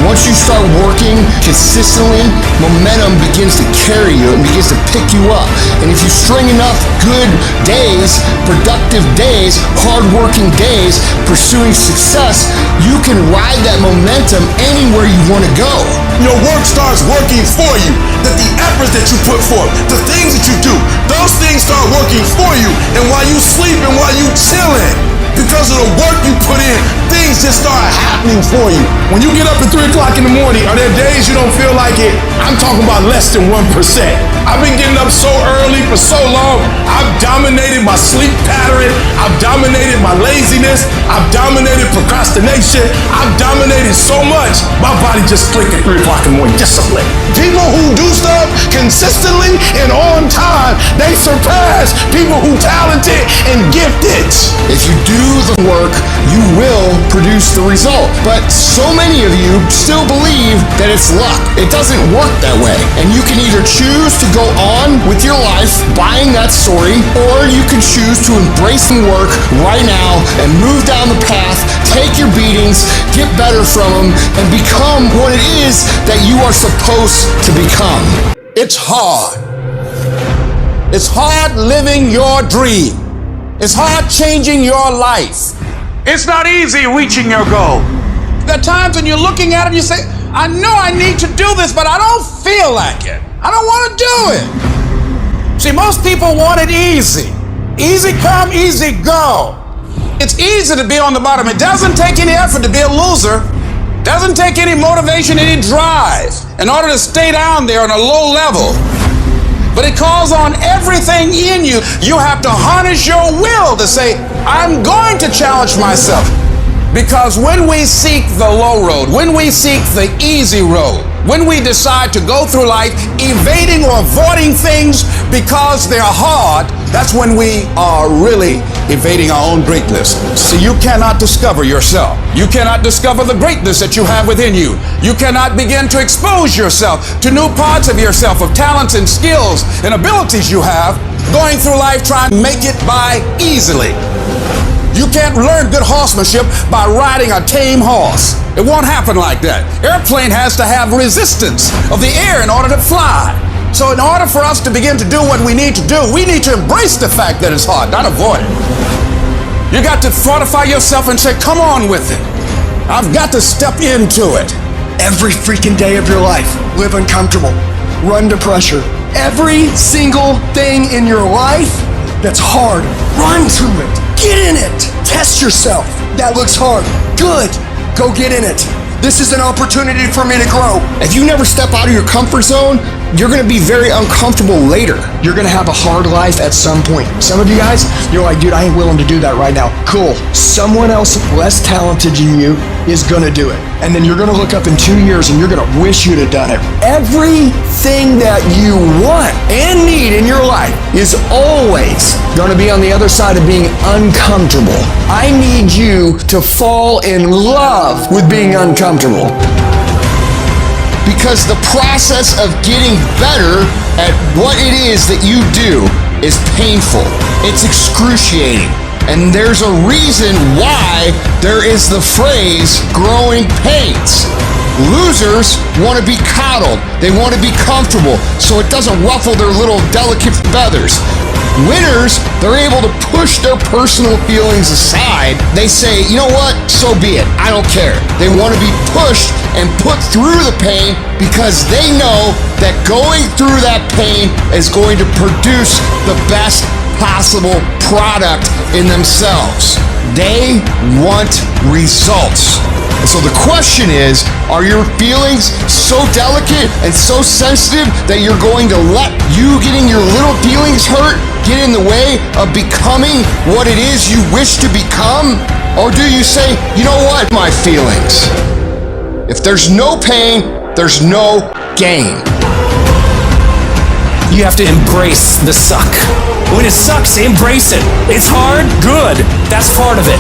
Speaker 17: Once you start working consistently, momentum begins to carry you and begins to pick you up. And if you string enough good days, productive days, hardworking days, pursuing success, you can ride that momentum anywhere you want to go.
Speaker 4: Your work starts working for you. That the efforts that you put forth, the things that you do, those things start working for you. And while you sleep and while you chilling, because of the work you put in, things just start happening for you. When you get up at 3 o'clock in the morning, are there days you don't feel like it? I'm talking about less than 1%. I've been getting up so early for so long. I've dominated my sleep pattern. I've dominated my laziness. I've dominated procrastination. I've dominated so much. My body just clicked at 3 o'clock in the morning. Discipline. People who do stuff consistently and on time, they surpass people who talented and gifted.
Speaker 17: If you do the work, you will produce the result. But so many of you still believe that it's luck. It doesn't work that way. And you can either choose to go on with your life buying that story, or you can choose to embrace the work right now and move down the path, take your beatings, get better from them, and become what it is that you are supposed to become.
Speaker 1: It's hard. It's hard living your dream. It's hard changing your life. It's not easy reaching your goal. There are times when you're looking at it and you say, I know I need to do this, but I don't feel like it. I don't want to do it. See, most people want it easy. Easy come, easy go. It's easy to be on the bottom. It doesn't take any effort to be a loser. It doesn't take any motivation, any drive in order to stay down there on a low level. But it calls on everything in you. You have to harness your will to say, I'm going to challenge myself. Because when we seek the low road, when we seek the easy road, when we decide to go through life evading or avoiding things because they're hard, that's when we are really evading our own greatness. See, you cannot discover yourself. You cannot discover the greatness that you have within you. You cannot begin to expose yourself to new parts of yourself, of talents and skills and abilities you have, going through life trying to make it by easily. You can't learn good horsemanship by riding a tame horse. It won't happen like that. Airplane has to have resistance of the air in order to fly. So in order for us to begin to do what we need to do, we need to embrace the fact that it's hard, not avoid it. You got to fortify yourself and say, come on with it. I've got to step into it.
Speaker 11: Every freaking day of your life, live uncomfortable, run to pressure,
Speaker 18: Every single thing in your life that's hard, run to it. Get in it. Test yourself. That looks hard. Good. Go get in it. This is an opportunity for me to grow.
Speaker 17: If you never step out of your comfort zone, you're gonna be very uncomfortable later. You're gonna have a hard life at some point. Some of you guys, you're like, dude, I ain't willing to do that right now. Cool. Someone else less talented than you is gonna do it. And then you're gonna look up in 2 years and you're gonna wish you'd have done it. Everything that you want and need in your life is always gonna be on the other side of being uncomfortable. I need you to fall in love with being uncomfortable. Because the process of getting better at what it is that you do is painful. It's excruciating. And there's a reason why there is the phrase growing pains. Losers want to be coddled. They want to be comfortable so it doesn't ruffle their little delicate feathers. Winners, they're able to push their personal feelings aside. They say, you know what, so be it, I don't care. They want to be pushed and put through the pain because they know that going through that pain is going to produce the best possible product in themselves. They want results. And so the question is, are your feelings so delicate and so sensitive that you're going to let you getting your little feelings hurt get in the way of becoming what it is you wish to become? Or do you say, you know what, my feelings? If there's no pain, there's no gain.
Speaker 11: You have to embrace the suck. When it sucks, embrace it. It's hard, good. That's part of it.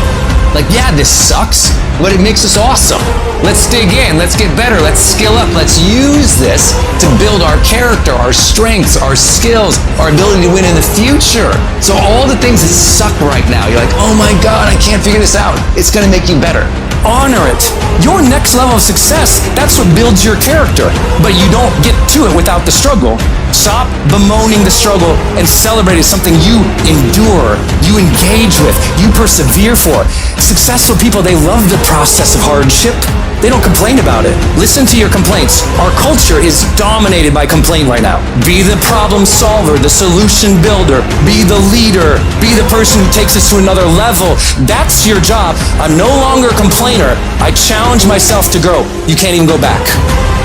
Speaker 15: Like, yeah, this sucks, but it makes us awesome. Let's dig in, let's get better, let's skill up, let's use this to build our character, our strengths, our skills, our ability to win in the future. So all the things that suck right now, you're like, oh my God, I can't figure this out. It's gonna make you better.
Speaker 11: Honor it. Your next level of success, that's what builds your character. But you don't get to it without the struggle. Stop bemoaning the struggle and celebrate it, something you endure, you engage with, you persevere for. Successful people, they love the process of hardship. They don't complain about it. Listen to your complaints. Our culture is dominated by complaint right now. Be the problem solver, the solution builder, be the leader, be the person who takes us to another level. That's your job. I'm no longer a complainer. I challenge myself to grow. You can't even go back.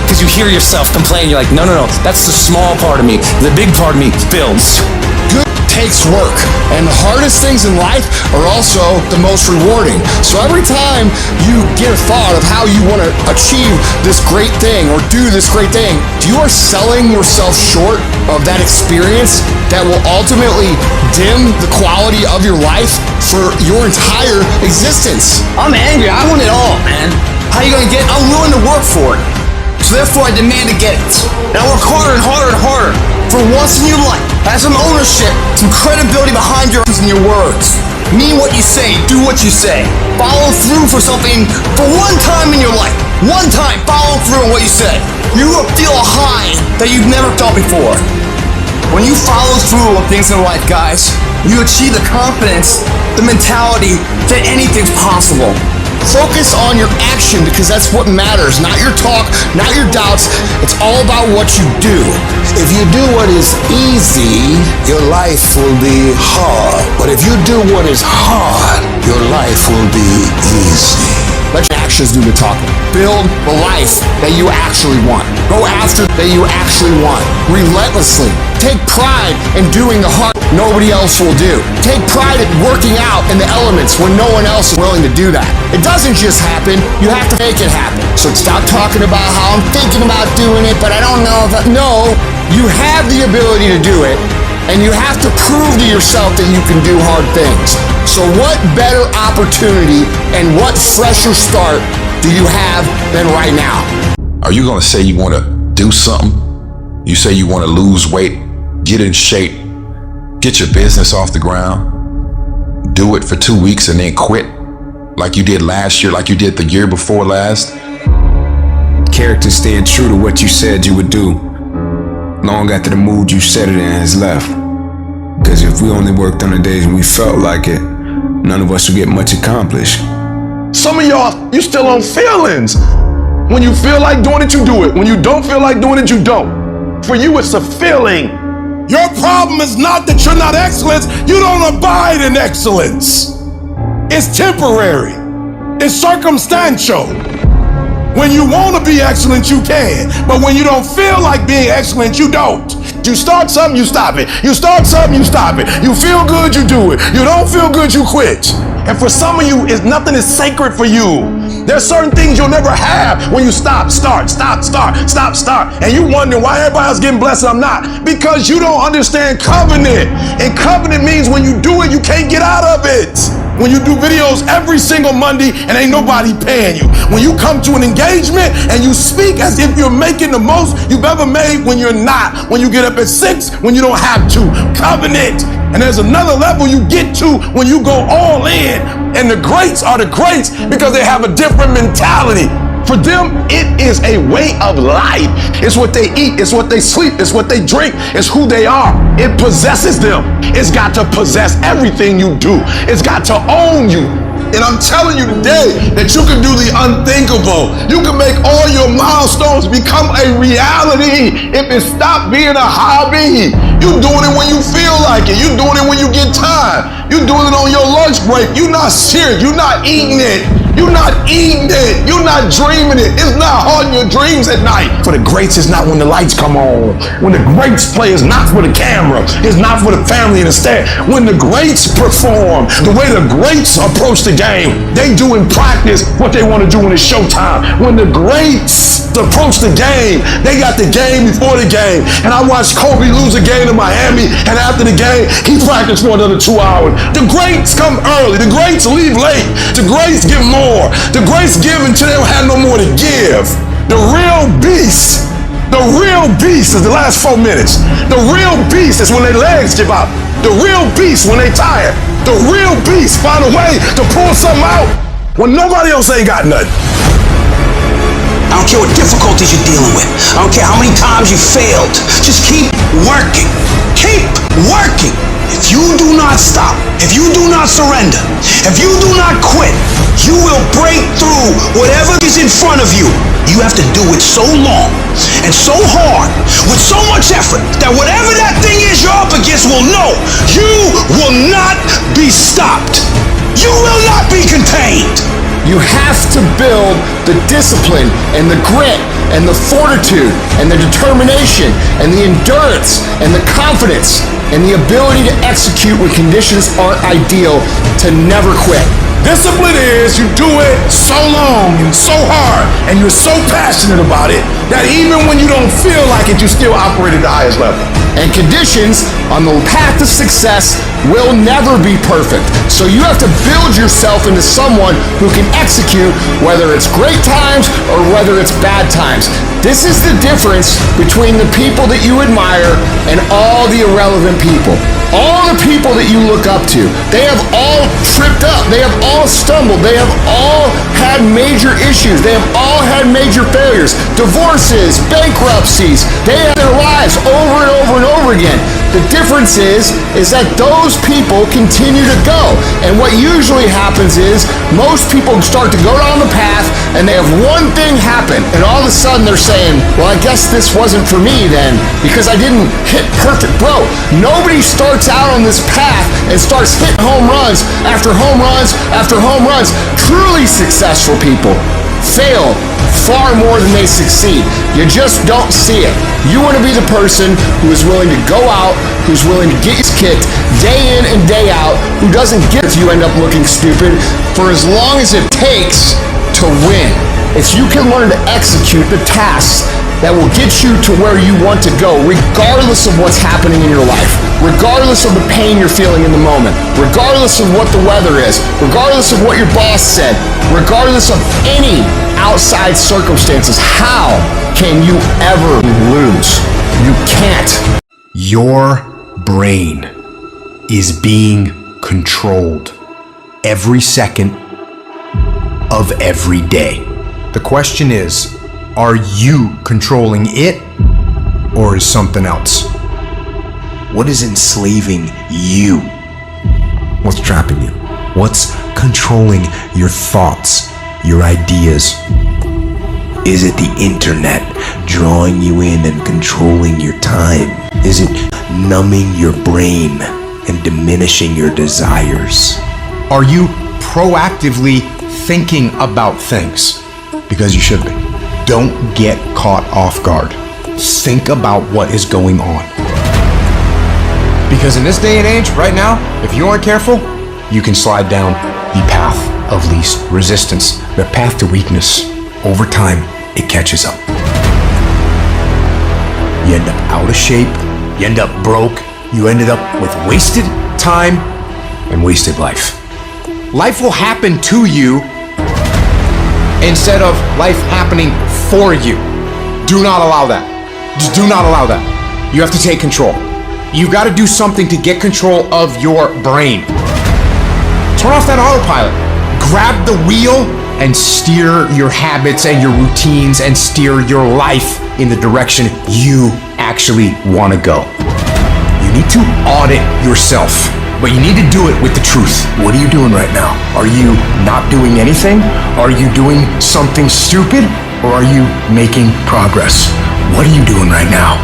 Speaker 11: Because you hear yourself complain, you're like, no, that's the small part of me. The big part of me builds.
Speaker 17: Good takes work, and the hardest things in life are also the most rewarding. So every time you get a thought of how you want to achieve this great thing or do this great thing, you are selling yourself short of that experience that will ultimately dim the quality of your life for your entire existence.
Speaker 18: I'm angry. I want it all, man. How you gonna get it? I'm willing to work for it. So therefore I demand to get it. And I work harder and harder and harder. For once in your life, have some ownership, some credibility behind your and your words. Mean what you say, do what you say. Follow through for something for one time in your life. One time, follow through on what you say. You will feel a high that you've never felt before. When you follow through on things in life, guys, you achieve the confidence, the mentality that anything's possible.
Speaker 17: Focus on your action because that's what matters, not your talk, not your doubts. It's all about what you do.
Speaker 16: If you do what is easy, your life will be hard. But if you do what is hard, your life will be easy.
Speaker 17: Let your actions do the talking. Build the life that you actually want. Go after that you actually want. Relentlessly. Take pride in doing the hard nobody else will do. Take pride in working out in the elements when no one else is willing to do that. It doesn't just happen. You have to make it happen. So stop talking about how I'm thinking about doing it, but I don't know if No, you have the ability to do it. And you have to prove to yourself that you can do hard things. So what better opportunity and what fresher start do you have than right now?
Speaker 4: Are you gonna say you wanna do something? You say you wanna lose weight, get in shape, get your business off the ground, do it for 2 weeks and then quit? Like you did last year, like you did the year before last?
Speaker 19: Character staying true to what you said you would do long after the mood you set it in has left. Because if we only worked on the days when we felt like it, none of us would get much accomplished.
Speaker 13: Some of y'all, you still on feelings. When you feel like doing it, you do it. When you don't feel like doing it, you don't. For you, it's a feeling.
Speaker 4: Your problem is not that you're not excellent. You don't abide in excellence. It's temporary. It's circumstantial. When you want to be excellent, you can. But when you don't feel like being excellent, you don't. You start something, you stop it. You start something, you stop it. You feel good, you do it. You don't feel good, you quit. And for some of you, nothing is sacred for you. There's certain things you'll never have when you start. And you wonder why everybody else getting blessed and I'm not. Because you don't understand covenant. And covenant means when you do it, you can't get out of it. When you do videos every single Monday and ain't nobody paying you. When you come to an engagement and you speak as if you're making the most you've ever made when you're not. When you get up at 6 when you don't have to. Covenant. And there's another level you get to when you go all in. And the greats are the greats because they have a different mentality. For them, it is a way of life. It's what they eat. It's what they sleep. It's what they drink. It's who they are. It possesses them. It's got to possess everything you do. It's got to own you. And I'm telling you today that you can do the unthinkable. You can make all your milestones become a reality if it stopped being a hobby. You're doing it when you feel like it. You're doing it when you get time. You're doing it on your lunch break. You're not serious. You're not eating it. You're not eating it. You're not dreaming it. It's not haunting your dreams at night. For the greats, it's not when the lights come on. When the greats play, it's not for the camera. It's not for the family and the staff. When the greats perform, the way the greats approach the game, they do in practice what they want to do when it's showtime. When the greats approach the game, they got the game before the game. And I watched Kobe lose a game to Miami, and after the game, he practiced for another 2 hours. The greats come early. The greats leave late. The greats give more. The greats give until they don't have no more to give. The real beast is the last 4 minutes. The real beast is when their legs give out. The real beast when they tired. The real beast find a way to pull something out when nobody else ain't got nothing.
Speaker 18: I don't care what difficulties you're dealing with. I don't care how many times you failed. Just keep working. Keep working. If you do not stop, if you do not surrender, if you do not quit, you will break through whatever is in front of you. You have to do it so long and so hard with so much effort that whatever that thing is you're up against will know you will not be stopped. You will not be contained.
Speaker 10: You have to build the discipline and the grit and the fortitude and the determination and the endurance and the confidence and the ability to execute when conditions aren't ideal to never quit.
Speaker 4: Discipline is you do it so long and so hard and you're so passionate about it that even when you don't feel like it, you still operate at the highest level.
Speaker 10: And conditions on the path to success will never be perfect. So you have to build yourself into someone who can execute whether it's great times or whether it's bad times. This is the difference between the people that you admire and all the irrelevant people. All the people that you look up to, they have all tripped up. They have all stumbled. They have all had major issues. They have all had major failures, divorces, bankruptcies. They have their lives over and over and over again. The difference is that those people continue to go. And what usually happens is most people start to go down the path and they have one thing happen. And all of a sudden they're saying, well, I guess this wasn't for me then because I didn't hit perfect. Bro, nobody starts out on this path and starts hitting home runs after home runs after home runs. Truly successful people fail far more than they succeed. You just don't see it. You want to be the person who is willing to go out, who's willing to get his kicked day in and day out, who doesn't get if you end up looking stupid for as long as it takes to win. If you can learn to execute the tasks that will get you to where you want to go, regardless of what's happening in your life, regardless of the pain you're feeling in the moment, regardless of what the weather is, regardless of what your boss said, regardless of any outside circumstances, how can you ever lose? You can't.
Speaker 7: Your brain is being controlled every second of every day. The question is, are you controlling it, or is something else? What is enslaving you? What's trapping you? What's controlling your thoughts, your ideas? Is it the internet drawing you in and controlling your time? Is it
Speaker 17: numbing your brain and diminishing your desires? Are you proactively thinking about things? Because you should be. Don't get caught off guard. Think about what is going on. Because in this day and age, right now, if you aren't careful, you can slide down the path of least resistance, the path to weakness. Over time, it catches up. You end up out of shape, you end up broke, you ended up with wasted time and wasted life. Life will happen to you instead of life happening for you. Do not allow that. Just do not allow that. You have to take control. You got to do something to get control of your brain. Turn off that autopilot. Grab the wheel and steer your habits and your routines and steer your life in the direction you actually want to go. You need to audit yourself, but you need to do it with the truth. What are you doing right now? Are you not doing anything? Are you doing something stupid? Or are you making progress? What are you doing right now?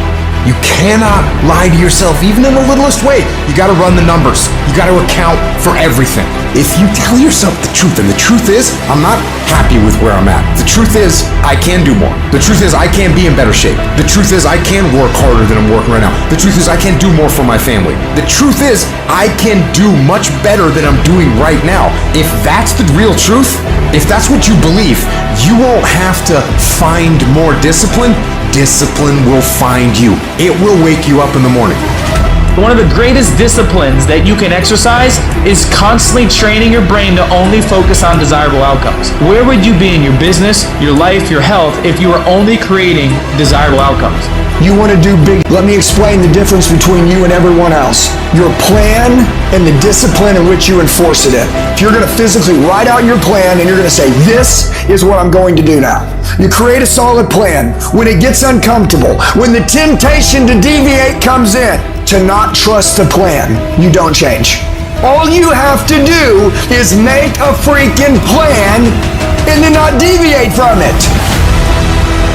Speaker 17: You cannot lie to yourself, even in the littlest way. You gotta run the numbers. You gotta account for everything. If you tell yourself the truth, and the truth is, I'm not happy with where I'm at. The truth is, I can do more. The truth is, I can be in better shape. The truth is, I can work harder than I'm working right now. The truth is, I can do more for my family. The truth is, I can do much better than I'm doing right now. If that's the real truth, if that's what you believe, you won't have to find more discipline. Discipline will find you. It will wake you up in the morning.
Speaker 20: One of the greatest disciplines that you can exercise is constantly training your brain to only focus on desirable outcomes. Where would you be in your business, your life, your health if you were only creating desirable outcomes?
Speaker 21: You want to do big. Let me explain the difference between you and everyone else. Your plan and the discipline in which you enforce it in. If you're going to physically write out your plan and you're going to say, this is what I'm going to do now. You create a solid plan. When it gets uncomfortable, when the temptation to deviate comes in, to not trust the plan, you don't change. All you have to do is make a freaking plan and then not deviate from it.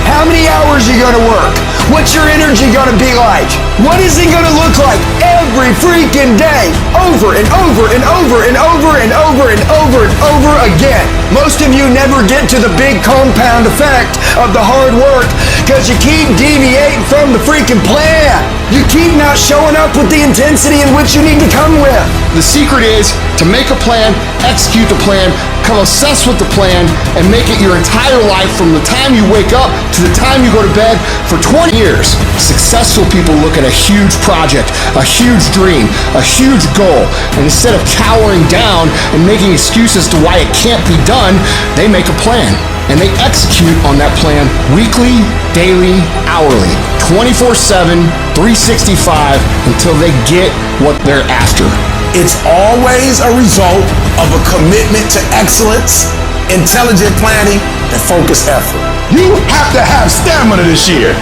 Speaker 21: How many hours are you going to work? What's your energy going to be like? What is it going to look like every freaking day? Over and over and over and over and over and over and over again. Most of you never get to the big compound effect of the hard work because you keep deviating from the freaking plan. You keep not showing up with the intensity in which you need to come with.
Speaker 6: The secret is to make a plan, execute the plan, come obsessed with the plan, and make it your entire life from the time you wake up to the time you go to bed for 20 years. Successful people look at a huge project, a huge dream, a huge goal, and instead of cowering down and making excuses to why it can't be done, they make a plan. And they execute on that plan weekly, daily, hourly, 24/7, 365 until they get what they're after.
Speaker 4: It's always a result of a commitment to excellence, intelligent planning, and focused effort.
Speaker 13: You have to have stamina this year.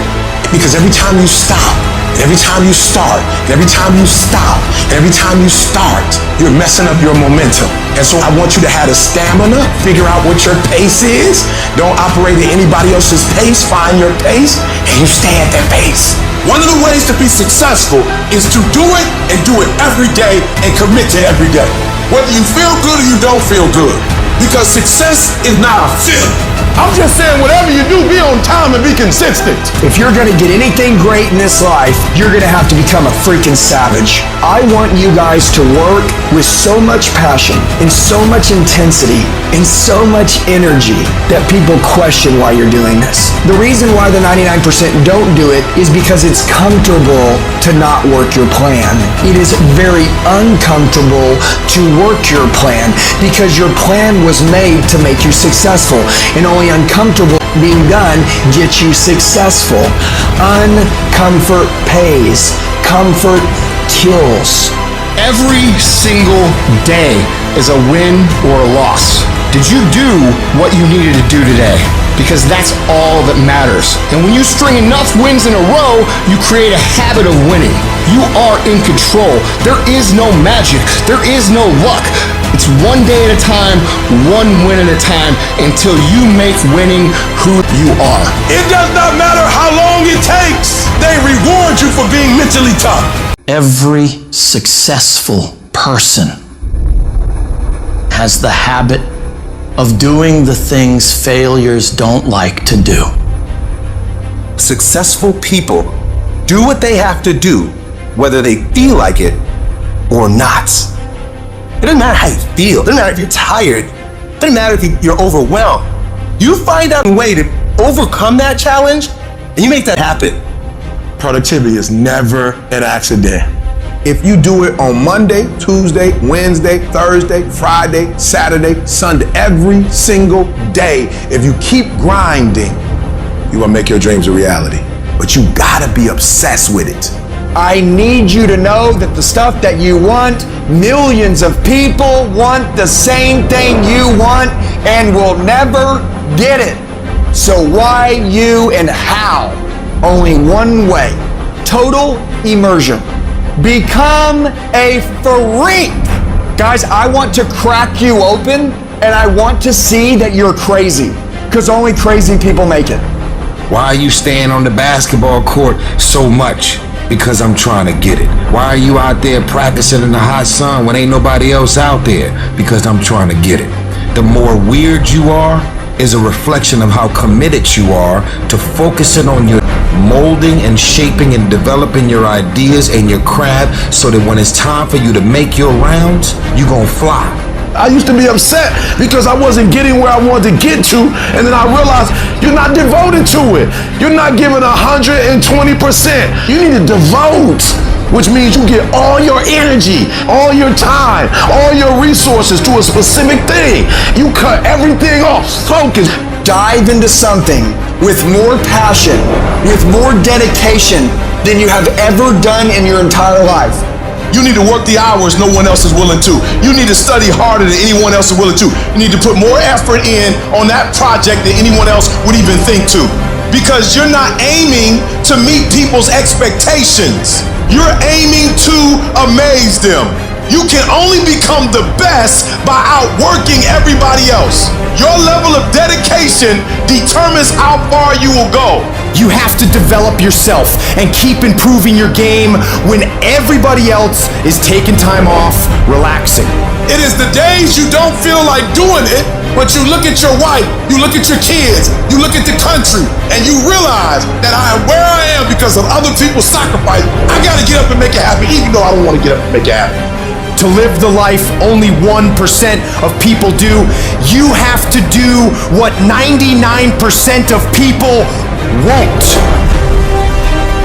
Speaker 4: Because every time you stop, every time you start, every time you stop, every time you start, you're messing up your momentum. And so I want you to have the stamina, figure out what your pace is. Don't operate at anybody else's pace. Find your pace, and you stay at that pace.
Speaker 13: One of the ways to be successful is to do it and do it every day and commit to every day. Whether you feel good or you don't feel good. Because success is not a feeling. I'm just saying, whatever you do, be on time and be consistent.
Speaker 21: If you're going to get anything great in this life, you're going to have to become a freaking savage. I want you guys to work with so much passion and so much intensity and so much energy that people question why you're doing this. The reason why the 99% don't do it is because it's comfortable to not work your plan. It is very uncomfortable to work your plan because your plan was made to make you successful, and only uncomfortable being done gets you successful. Uncomfort pays. Comfort kills.
Speaker 6: Every single day is a win or a loss. Did you do what you needed to do today?
Speaker 18: because that's all that matters. And when you string enough wins in a row, you create a habit of winning. You are in control. There is no magic. There is no luck. It's one day at a time, one win at a time, until you make winning who you are.
Speaker 4: It does not matter how long it takes. They reward you for being mentally tough.
Speaker 11: Every successful person has the habit of doing the things failures don't like to do.
Speaker 2: Successful people do what they have to do, whether they feel like it or not. It doesn't matter how you feel. It doesn't matter if you're tired. It doesn't matter if you're overwhelmed. You find out a way to overcome that challenge and you make that happen.
Speaker 4: Productivity is never an accident.
Speaker 2: If you do it on Monday, Tuesday, Wednesday, Thursday, Friday, Saturday, Sunday, every single day, if you keep grinding, you will make your dreams a reality. But you gotta be obsessed with it.
Speaker 21: I need you to know that the stuff that you want, millions of people want the same thing you want and will never get it. So why, you, and how? Only one way. Total immersion. Become a freak. Guys, I want to crack you open and I want to see that you're crazy, because only crazy people make it.
Speaker 19: Why are you staying on the basketball court so much? Because I'm trying to get it. Why are you out there practicing in the hot sun when ain't nobody else out there? Because I'm trying to get it. The more weird you are is a reflection of how committed you are to focusing on your molding and shaping and developing your ideas and your craft, so that when it's time for you to make your rounds, you gonna fly.
Speaker 4: I used to be upset because I wasn't getting where I wanted to get to, and then I realized you're not devoted to it. You're not giving 120%. You need to devote, which means you get all your energy, all your time, all your resources to a specific thing. You cut everything off. Focus.
Speaker 21: Dive into something with more passion, with more dedication than you have ever done in your entire life.
Speaker 4: You need to work the hours no one else is willing to. You need to study harder than anyone else is willing to. You need to put more effort in on that project than anyone else would even think to. Because you're not aiming to meet people's expectations. You're aiming to amaze them. You can only become the best by outworking everybody else. Your level of dedication determines how far you will go.
Speaker 21: You have to develop yourself and keep improving your game when everybody else is taking time off, relaxing.
Speaker 4: It is the days you don't feel like doing it, but you look at your wife, you look at your kids, you look at the country, and you realize that I am where I am because of other people's sacrifice. I gotta get up and make it happen, even though I don't want to get up and make it happen.
Speaker 21: To live the life only 1% of people do, you have to do what 99% of people won't.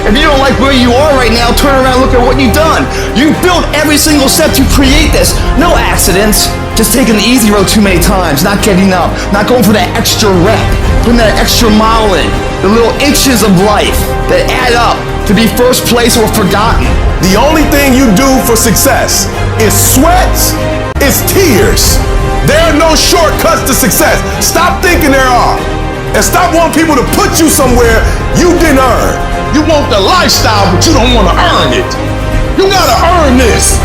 Speaker 18: If you don't like where you are right now, turn around and look at what you've done. You built every single step to create this. No accidents. Just taking the easy road too many times, not getting up, not going for that extra rep, putting that extra mile in, the little inches of life that add up to be first place or forgotten.
Speaker 4: The only thing you do for success is sweat, it's tears. There are no shortcuts to success. Stop thinking there are. And stop wanting people to put you somewhere you didn't earn. You want the lifestyle, but you don't want to earn it. You gotta earn this.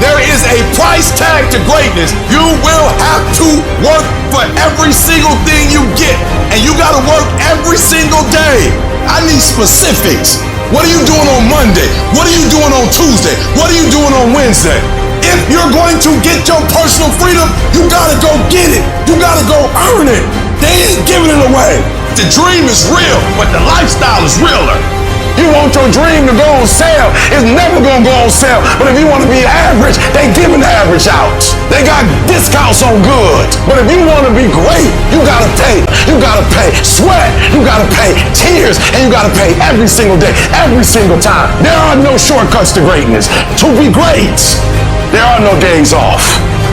Speaker 4: There is a price tag to greatness. You will have to work for every single thing you get. And you gotta work every single day. I need specifics. What are you doing on Monday? What are you doing on Tuesday? What are you doing on Wednesday? If you're going to get your personal freedom, you gotta go get it. You gotta go earn it. They ain't giving it away. The dream is real, but the lifestyle is realer. You want your dream to go on sale, it's never gonna go on sale. But if you want to be average, they giving the average out. They got discounts on goods. But if you want to be great, you gotta pay. You gotta pay sweat, you gotta pay tears, and you gotta pay every single day, every single time. There are no shortcuts to greatness. To be great, there are no days off.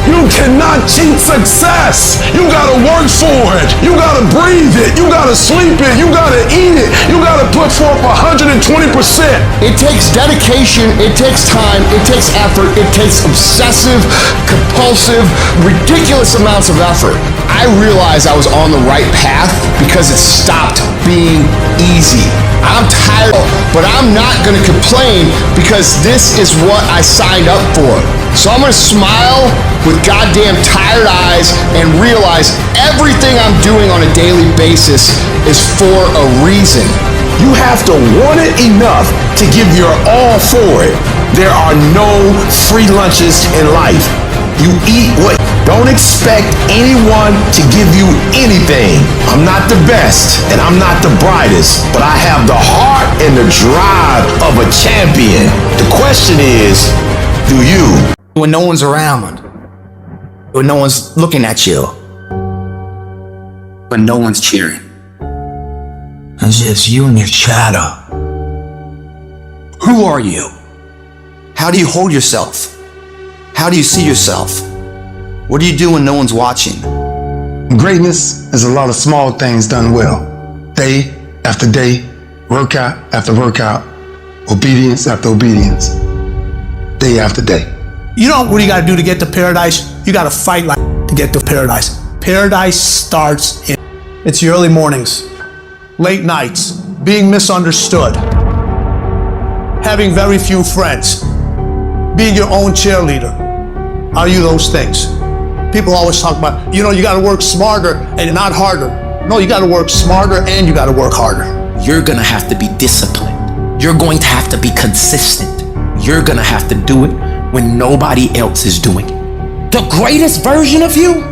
Speaker 4: You cannot cheat success. You gotta work for it. You gotta breathe it. You gotta sleep it. You gotta eat it. You gotta put forth 120%.
Speaker 18: It takes dedication, it takes time, it takes effort, it takes obsessive, compulsive, ridiculous amounts of effort. I realized I was on the right path because because it stopped being easy. I'm tired, but I'm not gonna complain because this is what I signed up for. So I'm gonna smile with goddamn tired eyes and realize everything I'm doing on a daily basis is for a reason.
Speaker 4: You have to want it enough to give your all for it. There are no free lunches in life. You eat what. Don't expect anyone to give you anything. I'm not the best and I'm not the brightest, but I have the heart and the drive of a champion. The question is, do you?
Speaker 18: When no one's around, when no one's looking at you, when no one's cheering, it's just you and your shadow. Who are you? How do you hold yourself? How do you see yourself? What do you do when no one's watching?
Speaker 13: Greatness is a lot of small things done well. Day after day, workout after workout, obedience after obedience, day after day.
Speaker 3: You know what you gotta do to get to paradise? You gotta fight like to get to paradise. Paradise starts in. It's the early mornings, late nights, being misunderstood, having very few friends, being your own cheerleader. Are you those things? People always talk about, you gotta work smarter and not harder. No, you gotta work smarter and you gotta work harder.
Speaker 15: You're gonna have to be disciplined. You're going to have to be consistent. You're gonna have to do it when nobody else is doing it. The greatest version of you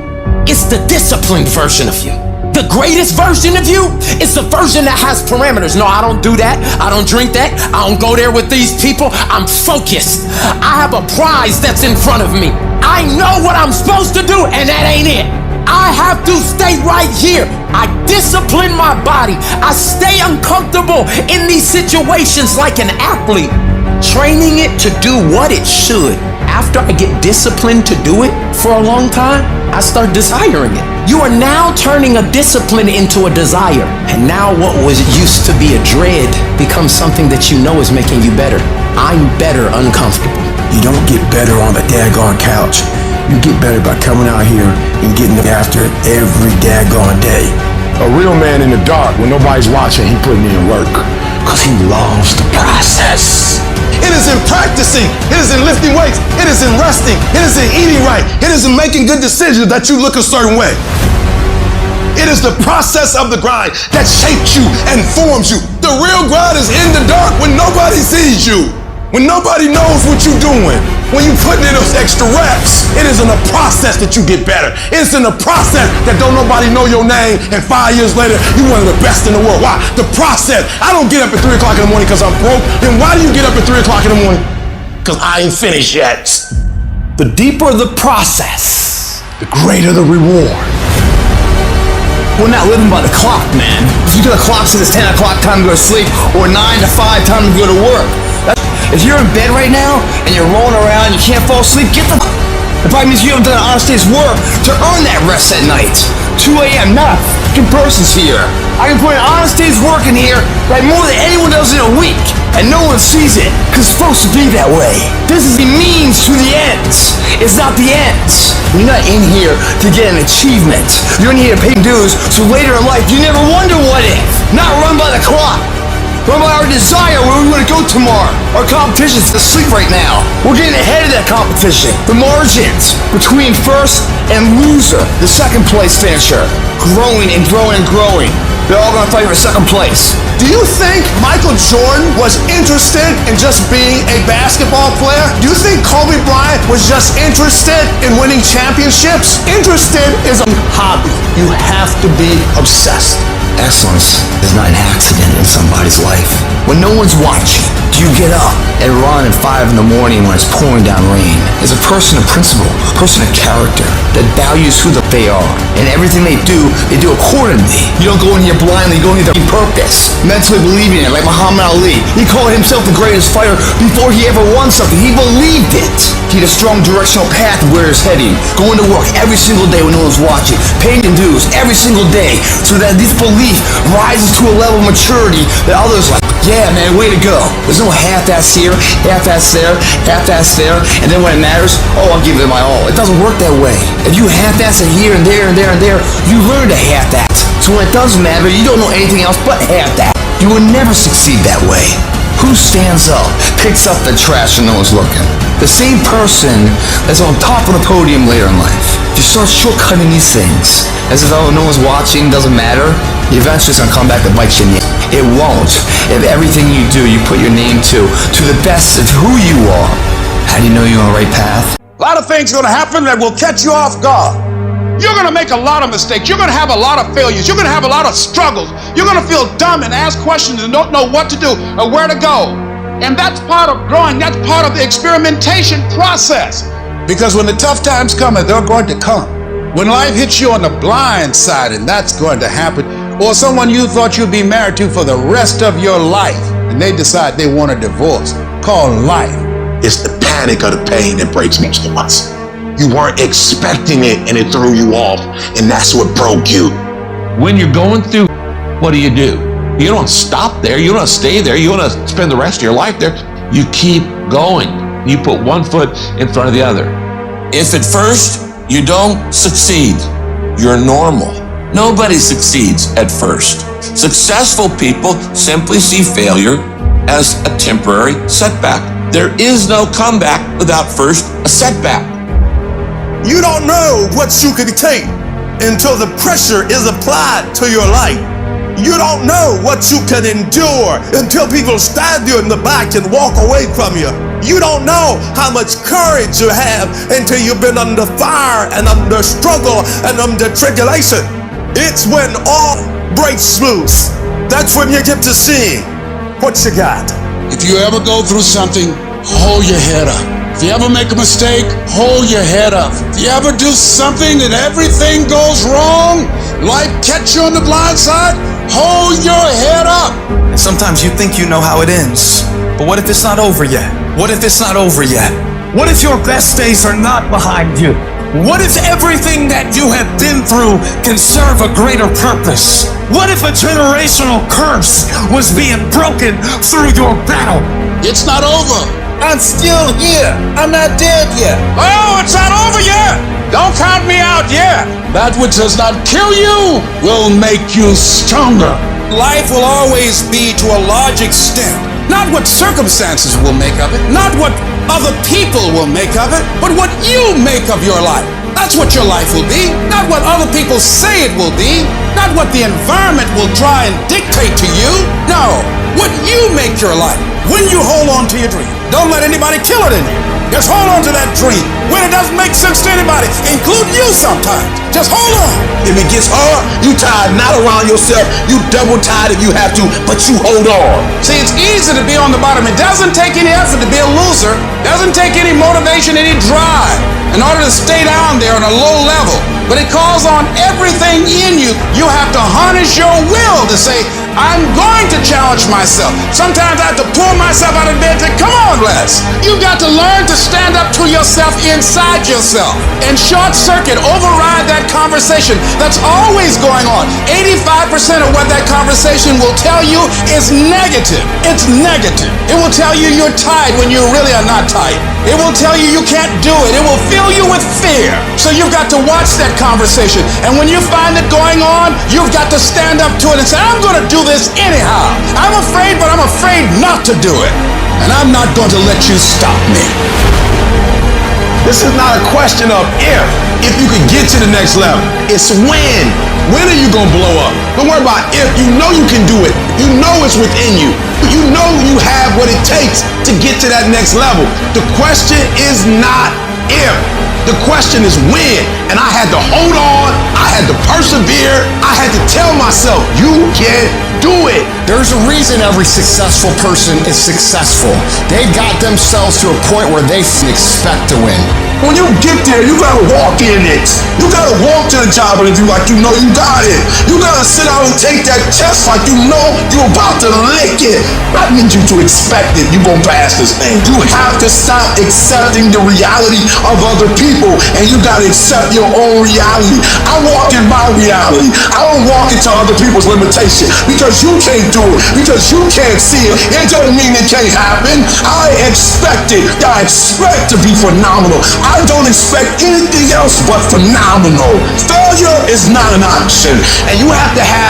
Speaker 15: is the disciplined version of you. The greatest version of you is the version that has parameters. No, I don't do that. I don't drink that. I don't go there with these people. I'm focused. I have a prize that's in front of me. I know what I'm supposed to do, and that ain't it. I have to stay right here. I discipline my body. I stay uncomfortable in these situations like an athlete, training it to do what it should. After I get disciplined to do it for a long time, I start desiring it. You are now turning a discipline into a desire. And now what was used to be a dread becomes something that you know is making you better. I'm better uncomfortable.
Speaker 10: You don't get better on the daggone couch. You get better by coming out here and getting after it every daggone day.
Speaker 4: A real man in the dark, when nobody's watching, he putting in work.
Speaker 10: Because he loves the process.
Speaker 13: It is in practicing. It is in lifting weights. It is in resting. It is in eating right. It is in making good decisions that you look a certain way. It is the process of the grind that shapes you and forms you. The real grind is in the dark when nobody sees you. When nobody knows what you're doing. When you put in those extra reps, it is in the process that you get better. It's in the process that don't nobody know your name, and 5 years later, you're one of the best in the world. Why? The process. I don't get up at 3 o'clock in the morning because I'm broke. Then why do you get up at 3 o'clock in the morning? Because I ain't finished yet.
Speaker 18: The deeper the process,
Speaker 13: the greater the reward.
Speaker 18: We're not living by the clock, man. If you do the clock says it's 10 o'clock, time to go to sleep, or 9 to 5, time to go to work. If you're in bed right now and you're rolling around, you can't fall asleep, get the It probably means you haven't done an honest day's work to earn that rest at night. 2 a.m., not fucking person's here. I can put an honest day's work in here like more than anyone does in a week, and no one sees it, because it's supposed to be that way. This is the means to the ends. It's not the ends. You're not in here to get an achievement. You're in here to pay dues, so later in life, you never wonder what if. Not run by the clock. Run by our desire where we want to go tomorrow. Our competition's asleep right now. We're getting ahead of that competition. The margins between first and loser, the second place finisher, growing and growing and growing. They're all gonna fight for second place.
Speaker 13: Do you think Michael Jordan was interested in just being a basketball player? Do you think Kobe Bryant was just interested in winning championships? Interested is a hobby. You have to be obsessed.
Speaker 18: Excellence is not an accident in somebody's life. When no one's watching, do you get up and run at 5 in the morning when it's pouring down rain? As a person of principle, a person of character that values who they are, and everything they do accordingly. You don't go in here blindly, you go in here with purpose, mentally believing it, like Muhammad Ali. He called himself the greatest fighter before he ever won something. He believed it. He had a strong directional path of where he's heading, going to work every single day when no one's watching, paying dues every single day, so that this belief rises to a level of maturity that others like, yeah, man, way to go. There's no half-ass here, half-ass there, half-ass there, and then when it matters, oh, I'll give it my all. It doesn't work that way. If you half-ass it here and there and there and there, you learn to half-ass. So when it does matter, you don't know anything else but half that. You will never succeed that way. Who stands up, picks up the trash when no one's looking? The same person that's on top of the podium later in life. If you start shortcutting these things, as if no one's watching, doesn't matter, eventually it's gonna come back to bite you in the ass. It won't. If everything you do, you put your name to the best of who you are, how do you know you're on the right path?
Speaker 1: A lot of things are going to happen that will catch you off guard. You're going to make a lot of mistakes. You're going to have a lot of failures. You're going to have a lot of struggles. You're going to feel dumb and ask questions and don't know what to do or where to go. And that's part of growing. That's part of the experimentation process.
Speaker 8: Because when the tough times come, and they're going to come, when life hits you on the blind side, and that's going to happen, or someone you thought you'd be married to for the rest of your life, and they decide they want a divorce, called life.
Speaker 4: It's the panic of the pain that breaks most of us. You weren't expecting it and it threw you off, and that's what broke you.
Speaker 12: When you're going through, what do? You don't stop there. You don't stay there. You want to spend the rest of your life there. You keep going. You put one foot in front of the other.
Speaker 22: If at first you don't succeed, you're normal. Nobody succeeds at first. Successful people simply see failure as a temporary setback. There is no comeback without first a setback.
Speaker 23: You don't know what you can take until the pressure is applied to your life. You don't know what you can endure until people stab you in the back and walk away from you. You don't know how much courage you have until you've been under fire and under struggle and under tribulation. It's when all breaks loose. That's when you get to see what you got.
Speaker 8: If you ever go through something, hold your head up. If you ever make a mistake, hold your head up. If you ever do something that everything goes wrong, life catch you on the blind side, hold your head up.
Speaker 24: And sometimes you think you know how it ends, but what if it's not over yet? What if it's not over yet? What if your best days are not behind you? What if everything that you have been through can serve a greater purpose? What if a generational curse was being broken through your battle?
Speaker 8: It's not over.
Speaker 18: I'm still here. I'm not dead yet.
Speaker 1: Oh, it's not over yet. Don't count me out yet.
Speaker 8: That which does not kill you will make you stronger.
Speaker 1: Life will always be, to a large extent, not what circumstances will make of it, not what other people will make of it, but what you make of your life. That's what your life will be, not what other people say it will be, not what the environment will try and dictate to you. No, what you make your life. When you hold on to your dream, don't let anybody kill it in you. Just hold on to that dream. When it doesn't make sense to anybody, including you sometimes, just hold on.
Speaker 4: If it gets hard, you tie a knot around yourself, you double tie it if you have to, but you hold on.
Speaker 1: See, it's easy to be on the bottom. It doesn't take any effort to be a loser. It doesn't take any motivation, any drive in order to stay down there on a low level. But it calls on everything in you. You have to harness your will to say, I'm going to challenge myself. Sometimes I have to pull myself out of bed and say, come on, Les. You've got to learn to stand up to yourself inside yourself and short circuit, override that conversation that's always going on. 85% of what that conversation will tell you is negative. It's negative. It will tell you you're tired when you really are not tired. It will tell you you can't do it. It will fill you with fear. So you've got to watch that conversation. And when you find it going on, you've got to stand up to it and say, I'm going to do this anyhow. I'm afraid, but I'm afraid not to do it. And I'm not going to let you stop me.
Speaker 4: This is not a question of if you can get to the next level. It's when. When are you gonna blow up? Don't worry about if. You know you can do it. You know it's within you. You know you have what it takes to get to that next level. The question is not if. The question is when. And I had to hold on. I had to persevere. I had to tell myself, you can do it.
Speaker 18: There's a reason every successful person is successful. They got themselves to a point where they expect to win.
Speaker 4: When you get there, you gotta walk in it. You gotta walk to the job interview like you know you got it. You gotta sit down and take that test like you know you're about to lick it. I need you to expect it. You gonna pass this thing. You have to stop accepting the reality of other people, and you gotta accept your own reality. I walk in my reality. I don't walk into other people's limitation because you can't do it, because you can't see it. It doesn't mean it can't happen. I expect it. I expect to be phenomenal. I don't expect anything else but phenomenal. Failure is not an option, and you have to have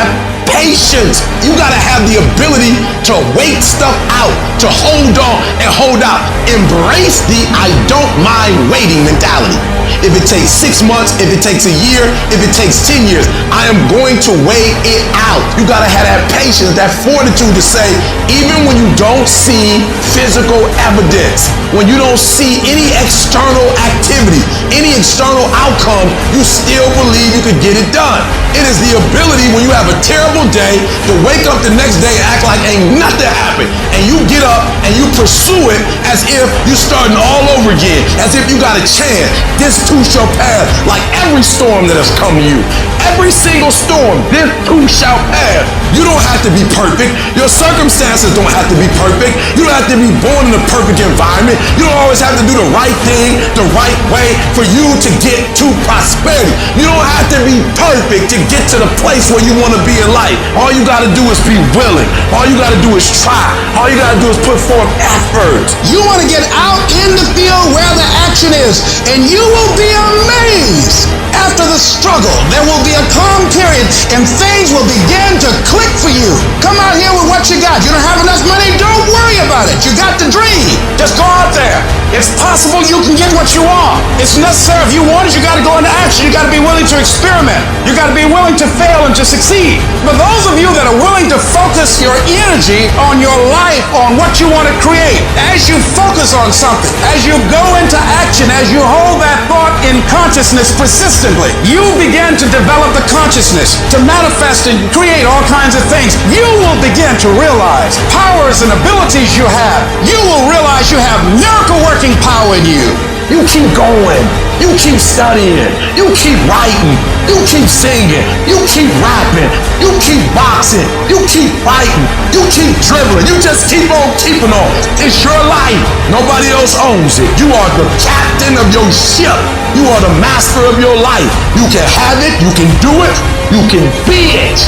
Speaker 4: patience. You gotta have the ability to wait stuff out, to hold on and hold out. Embrace the I don't mind waiting mentality. If it takes 6 months, if it takes a year, if it takes 10 years, I am going to wait it out. You gotta have that patience, that fortitude to say, even when you don't see physical evidence, when you don't see any external activity, any external outcome, you still believe you could get it done. It is the ability when you have a terrible day to wake up the next day and act like ain't nothing happened. And you get up and you pursue it as if you're starting all over again, as if you got a chance. This too shall pass, like every storm that has come to you. Every single storm, this too shall pass. You don't have to be perfect. Your circumstances don't have to be perfect. You don't have to be born in a perfect environment. You don't always have to do the right thing the right way for you to get to prosperity. You don't have to be perfect to get to the place where you want to be in life. All you got to do is be willing. All you got to do is try. All you got to do is put forth effort.
Speaker 1: You want to get out in the field where the action is, and you will be amazed. After the struggle, there will be a calm period, and things will begin to click for you. Come out here with what you got. You don't have enough money? Don't worry about it. You got the dream. Just go out there. It's possible you can get what you want. It's necessary. If you want it, you got to go into action. You got to be willing to experiment. You got to be willing to fail and to succeed. But those of you that are willing to focus your energy on your life, on what you want to create, as you focus on something, as you go into action, as you hold that thought in consciousness persistently, you begin to develop the consciousness to manifest and create all kinds of things. You will begin to realize powers and abilities you have. You will realize you have miracle working power in you.
Speaker 4: You keep going. You keep studying. You keep writing. You keep singing. You keep rapping. You keep boxing. You keep fighting. You keep dribbling. You just keep on keeping on. It's your life. Nobody else owns it. You are the captain of your ship. You are the master of your life. You can have it. You can do it. You can be it.